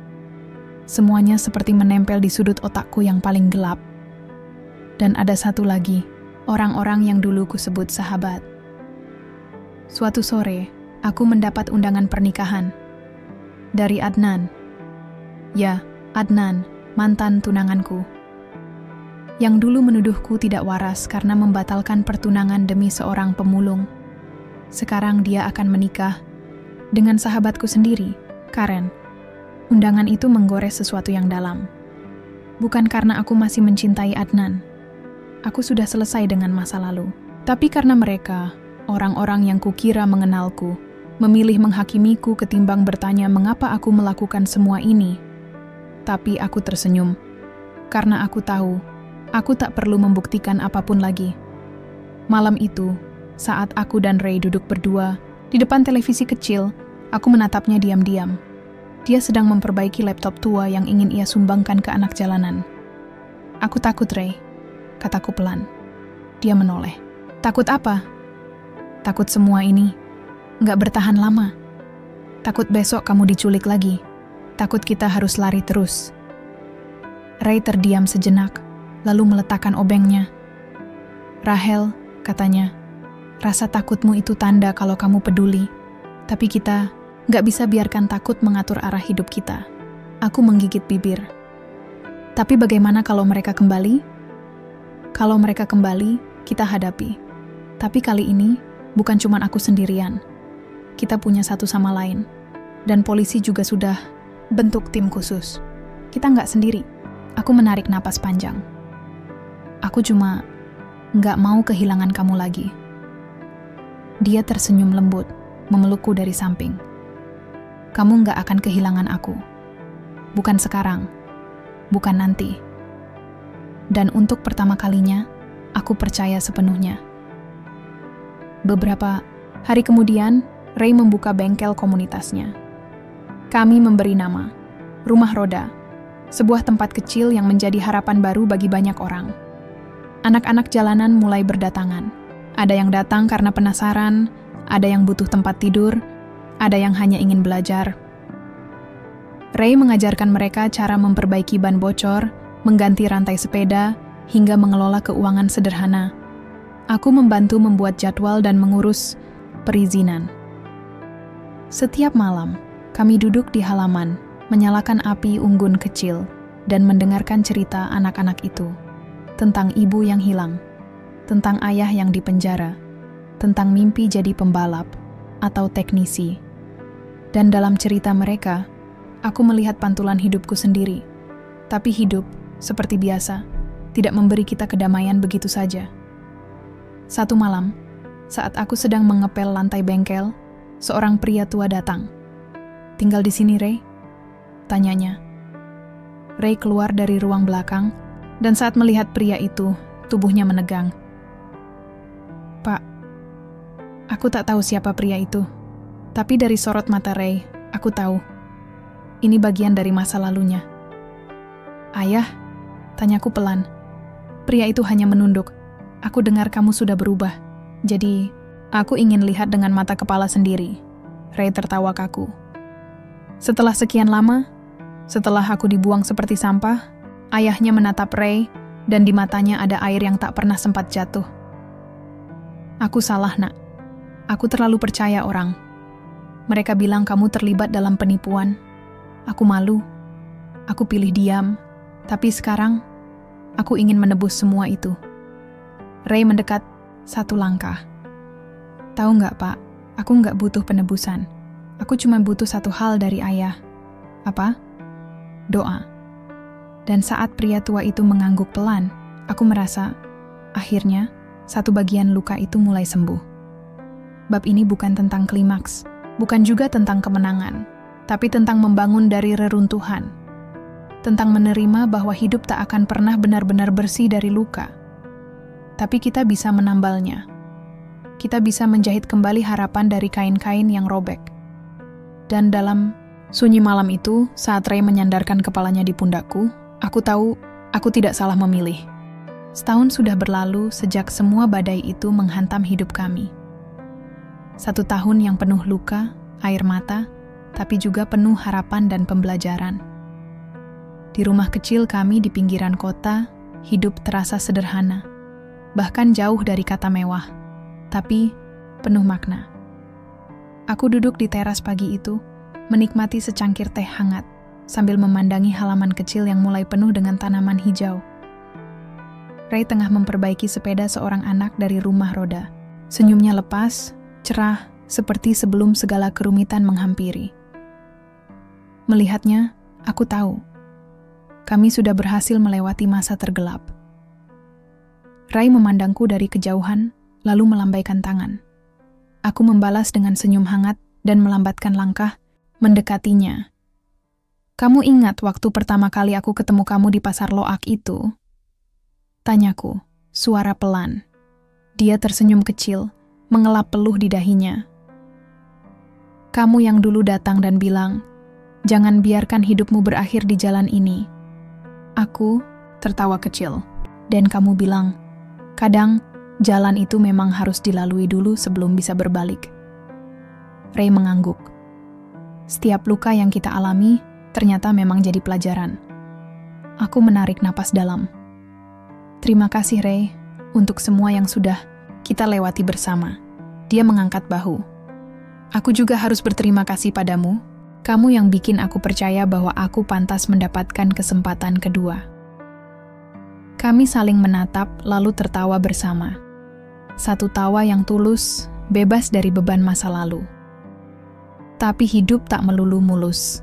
Semuanya seperti menempel di sudut otakku yang paling gelap. Dan ada satu lagi, orang-orang yang dulu kusebut sahabat. Suatu sore, aku mendapat undangan pernikahan. Dari Adnan. Ya, Adnan, mantan tunanganku. Yang dulu menuduhku tidak waras karena membatalkan pertunangan demi seorang pemulung. Sekarang dia akan menikah dengan sahabatku sendiri, Karen. Undangan itu menggores sesuatu yang dalam. Bukan karena aku masih mencintai Adnan. Aku sudah selesai dengan masa lalu. Tapi karena mereka, orang-orang yang kukira mengenalku, memilih menghakimiku ketimbang bertanya mengapa aku melakukan semua ini. Tapi aku tersenyum. Karena aku tahu, aku tak perlu membuktikan apapun lagi. Malam itu, saat aku dan Ray duduk berdua, di depan televisi kecil, aku menatapnya diam-diam. Dia sedang memperbaiki laptop tua yang ingin ia sumbangkan ke anak jalanan. Aku takut, Ray, kataku pelan. Dia menoleh. Takut apa? Takut semua ini nggak bertahan lama. Takut besok kamu diculik lagi. Takut kita harus lari terus. Ray terdiam sejenak, lalu meletakkan obengnya. Rahel, katanya, rasa takutmu itu tanda kalau kamu peduli. Tapi kita nggak bisa biarkan takut mengatur arah hidup kita. Aku menggigit bibir. Tapi bagaimana kalau mereka kembali? Kalau mereka kembali, kita hadapi. Tapi kali ini, bukan cuma aku sendirian. Kita punya satu sama lain. Dan polisi juga sudah bentuk tim khusus. Kita nggak sendiri. Aku menarik napas panjang. Aku cuma nggak mau kehilangan kamu lagi. Dia tersenyum lembut, memelukku dari samping. Kamu nggak akan kehilangan aku. Bukan sekarang. Bukan nanti. Dan untuk pertama kalinya, aku percaya sepenuhnya. Beberapa hari kemudian, Ray membuka bengkel komunitasnya. Kami memberi nama, Rumah Roda, sebuah tempat kecil yang menjadi harapan baru bagi banyak orang. Anak-anak jalanan mulai berdatangan. Ada yang datang karena penasaran, ada yang butuh tempat tidur, ada yang hanya ingin belajar. Ray mengajarkan mereka cara memperbaiki ban bocor, mengganti rantai sepeda, hingga mengelola keuangan sederhana. Aku membantu membuat jadwal dan mengurus perizinan. Setiap malam, kami duduk di halaman, menyalakan api unggun kecil, dan mendengarkan cerita anak-anak itu. Tentang ibu yang hilang, tentang ayah yang dipenjara, tentang mimpi jadi pembalap, atau teknisi. Dan dalam cerita mereka, aku melihat pantulan hidupku sendiri. Tapi hidup, seperti biasa, tidak memberi kita kedamaian begitu saja. Satu malam, saat aku sedang mengepel lantai bengkel, seorang pria tua datang. "Tinggal di sini, Ray?" tanyanya. Ray keluar dari ruang belakang, dan saat melihat pria itu, tubuhnya menegang. "Pak, aku tak tahu siapa pria itu. Tapi dari sorot mata Ray, aku tahu. Ini bagian dari masa lalunya." "Ayah?" tanyaku pelan. Pria itu hanya menunduk. "Aku dengar kamu sudah berubah. Jadi, aku ingin lihat dengan mata kepala sendiri." Ray tertawa kaku. Setelah sekian lama, setelah aku dibuang seperti sampah, ayahnya menatap Ray, dan di matanya ada air yang tak pernah sempat jatuh. "Aku salah, Nak. Aku terlalu percaya orang. Mereka bilang kamu terlibat dalam penipuan. Aku malu. Aku pilih diam. Tapi sekarang, aku ingin menebus semua itu." Ray mendekat satu langkah. "Tahu nggak, Pak? Aku nggak butuh penebusan. Aku cuma butuh satu hal dari ayah." "Apa?" "Doa." Dan saat pria tua itu mengangguk pelan, aku merasa, akhirnya, satu bagian luka itu mulai sembuh. Bab ini bukan tentang klimaks, bukan juga tentang kemenangan, tapi tentang membangun dari reruntuhan. Tentang menerima bahwa hidup tak akan pernah benar-benar bersih dari luka. Tapi kita bisa menambalnya. Kita bisa menjahit kembali harapan dari kain-kain yang robek. Dan dalam sunyi malam itu, saat Ray menyandarkan kepalanya di pundakku, aku tahu aku tidak salah memilih. Setahun sudah berlalu sejak semua badai itu menghantam hidup kami. 1 tahun yang penuh luka, air mata, tapi juga penuh harapan dan pembelajaran. Di rumah kecil kami di pinggiran kota, hidup terasa sederhana, bahkan jauh dari kata mewah, tapi penuh makna. Aku duduk di teras pagi itu, menikmati secangkir teh hangat, sambil memandangi halaman kecil yang mulai penuh dengan tanaman hijau. Ray tengah memperbaiki sepeda seorang anak dari Rumah Roda. Senyumnya lepas, cerah, seperti sebelum segala kerumitan menghampiri. Melihatnya, aku tahu, kami sudah berhasil melewati masa tergelap. Ray memandangku dari kejauhan, lalu melambaikan tangan. Aku membalas dengan senyum hangat dan melambatkan langkah, mendekatinya. "Kamu ingat waktu pertama kali aku ketemu kamu di pasar Loak itu?" tanyaku, suara pelan. Dia tersenyum kecil, mengelap peluh di dahinya. "Kamu yang dulu datang dan bilang, jangan biarkan hidupmu berakhir di jalan ini." Aku tertawa kecil, dan kamu bilang, kadang jalan itu memang harus dilalui dulu sebelum bisa berbalik. Ray mengangguk. Setiap luka yang kita alami ternyata memang jadi pelajaran. Aku menarik napas dalam. Terima kasih, Ray, untuk semua yang sudah kita lewati bersama. Dia mengangkat bahu. Aku juga harus berterima kasih padamu. Kamu yang bikin aku percaya bahwa aku pantas mendapatkan kesempatan kedua. Kami saling menatap lalu tertawa bersama. Satu tawa yang tulus, bebas dari beban masa lalu. Tapi hidup tak melulu mulus.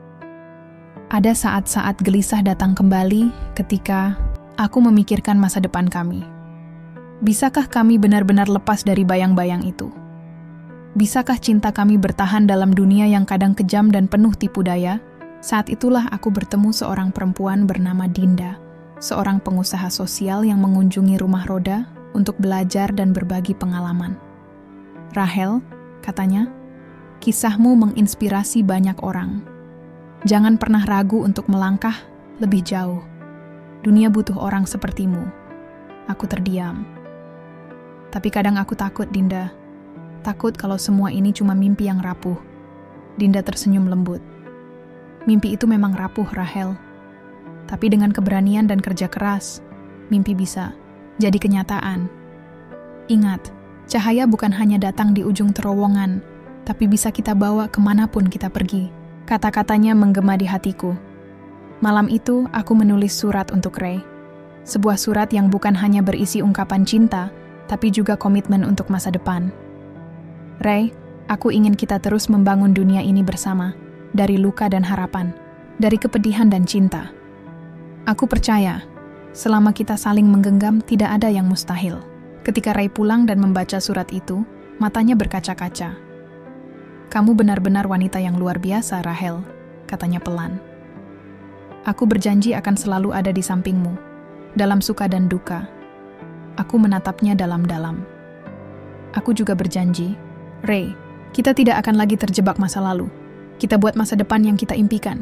Ada saat-saat gelisah datang kembali ketika aku memikirkan masa depan kami. Bisakah kami benar-benar lepas dari bayang-bayang itu? Bisakah cinta kami bertahan dalam dunia yang kadang kejam dan penuh tipu daya? Saat itulah aku bertemu seorang perempuan bernama Dinda, seorang pengusaha sosial yang mengunjungi rumah roda untuk belajar dan berbagi pengalaman. "Rahel," katanya, "kisahmu menginspirasi banyak orang. Jangan pernah ragu untuk melangkah lebih jauh. Dunia butuh orang sepertimu." Aku terdiam. "Tapi kadang aku takut, Dinda. Takut kalau semua ini cuma mimpi yang rapuh." Dinda tersenyum lembut. "Mimpi itu memang rapuh, Rahel. Tapi dengan keberanian dan kerja keras, mimpi bisa jadi kenyataan. Ingat, cahaya bukan hanya datang di ujung terowongan, tapi bisa kita bawa kemanapun kita pergi." Kata-katanya menggema di hatiku. Malam itu, aku menulis surat untuk Ray. Sebuah surat yang bukan hanya berisi ungkapan cinta, tapi juga komitmen untuk masa depan. "Ray, aku ingin kita terus membangun dunia ini bersama, dari luka dan harapan, dari kepedihan dan cinta. Aku percaya, selama kita saling menggenggam tidak ada yang mustahil." Ketika Ray pulang dan membaca surat itu, matanya berkaca-kaca. "Kamu benar-benar wanita yang luar biasa, Rahel," katanya pelan. "Aku berjanji akan selalu ada di sampingmu, dalam suka dan duka." Aku menatapnya dalam-dalam. "Aku juga berjanji, Ray, kita tidak akan lagi terjebak masa lalu. Kita buat masa depan yang kita impikan."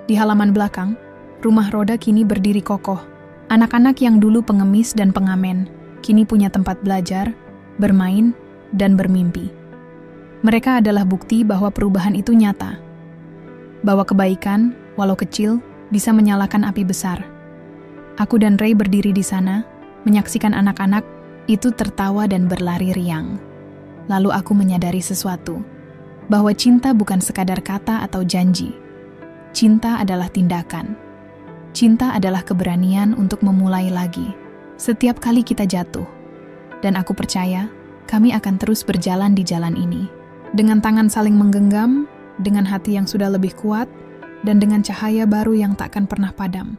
Di halaman belakang, rumah roda kini berdiri kokoh. Anak-anak yang dulu pengemis dan pengamen, kini punya tempat belajar, bermain, dan bermimpi. Mereka adalah bukti bahwa perubahan itu nyata. Bahwa kebaikan, walau kecil, bisa menyalakan api besar. Aku dan Ray berdiri di sana, menyaksikan anak-anak itu tertawa dan berlari riang. Lalu aku menyadari sesuatu, bahwa cinta bukan sekadar kata atau janji. Cinta adalah tindakan. Cinta adalah keberanian untuk memulai lagi, setiap kali kita jatuh. Dan aku percaya, kami akan terus berjalan di jalan ini. Dengan tangan saling menggenggam, dengan hati yang sudah lebih kuat, dan dengan cahaya baru yang takkan pernah padam.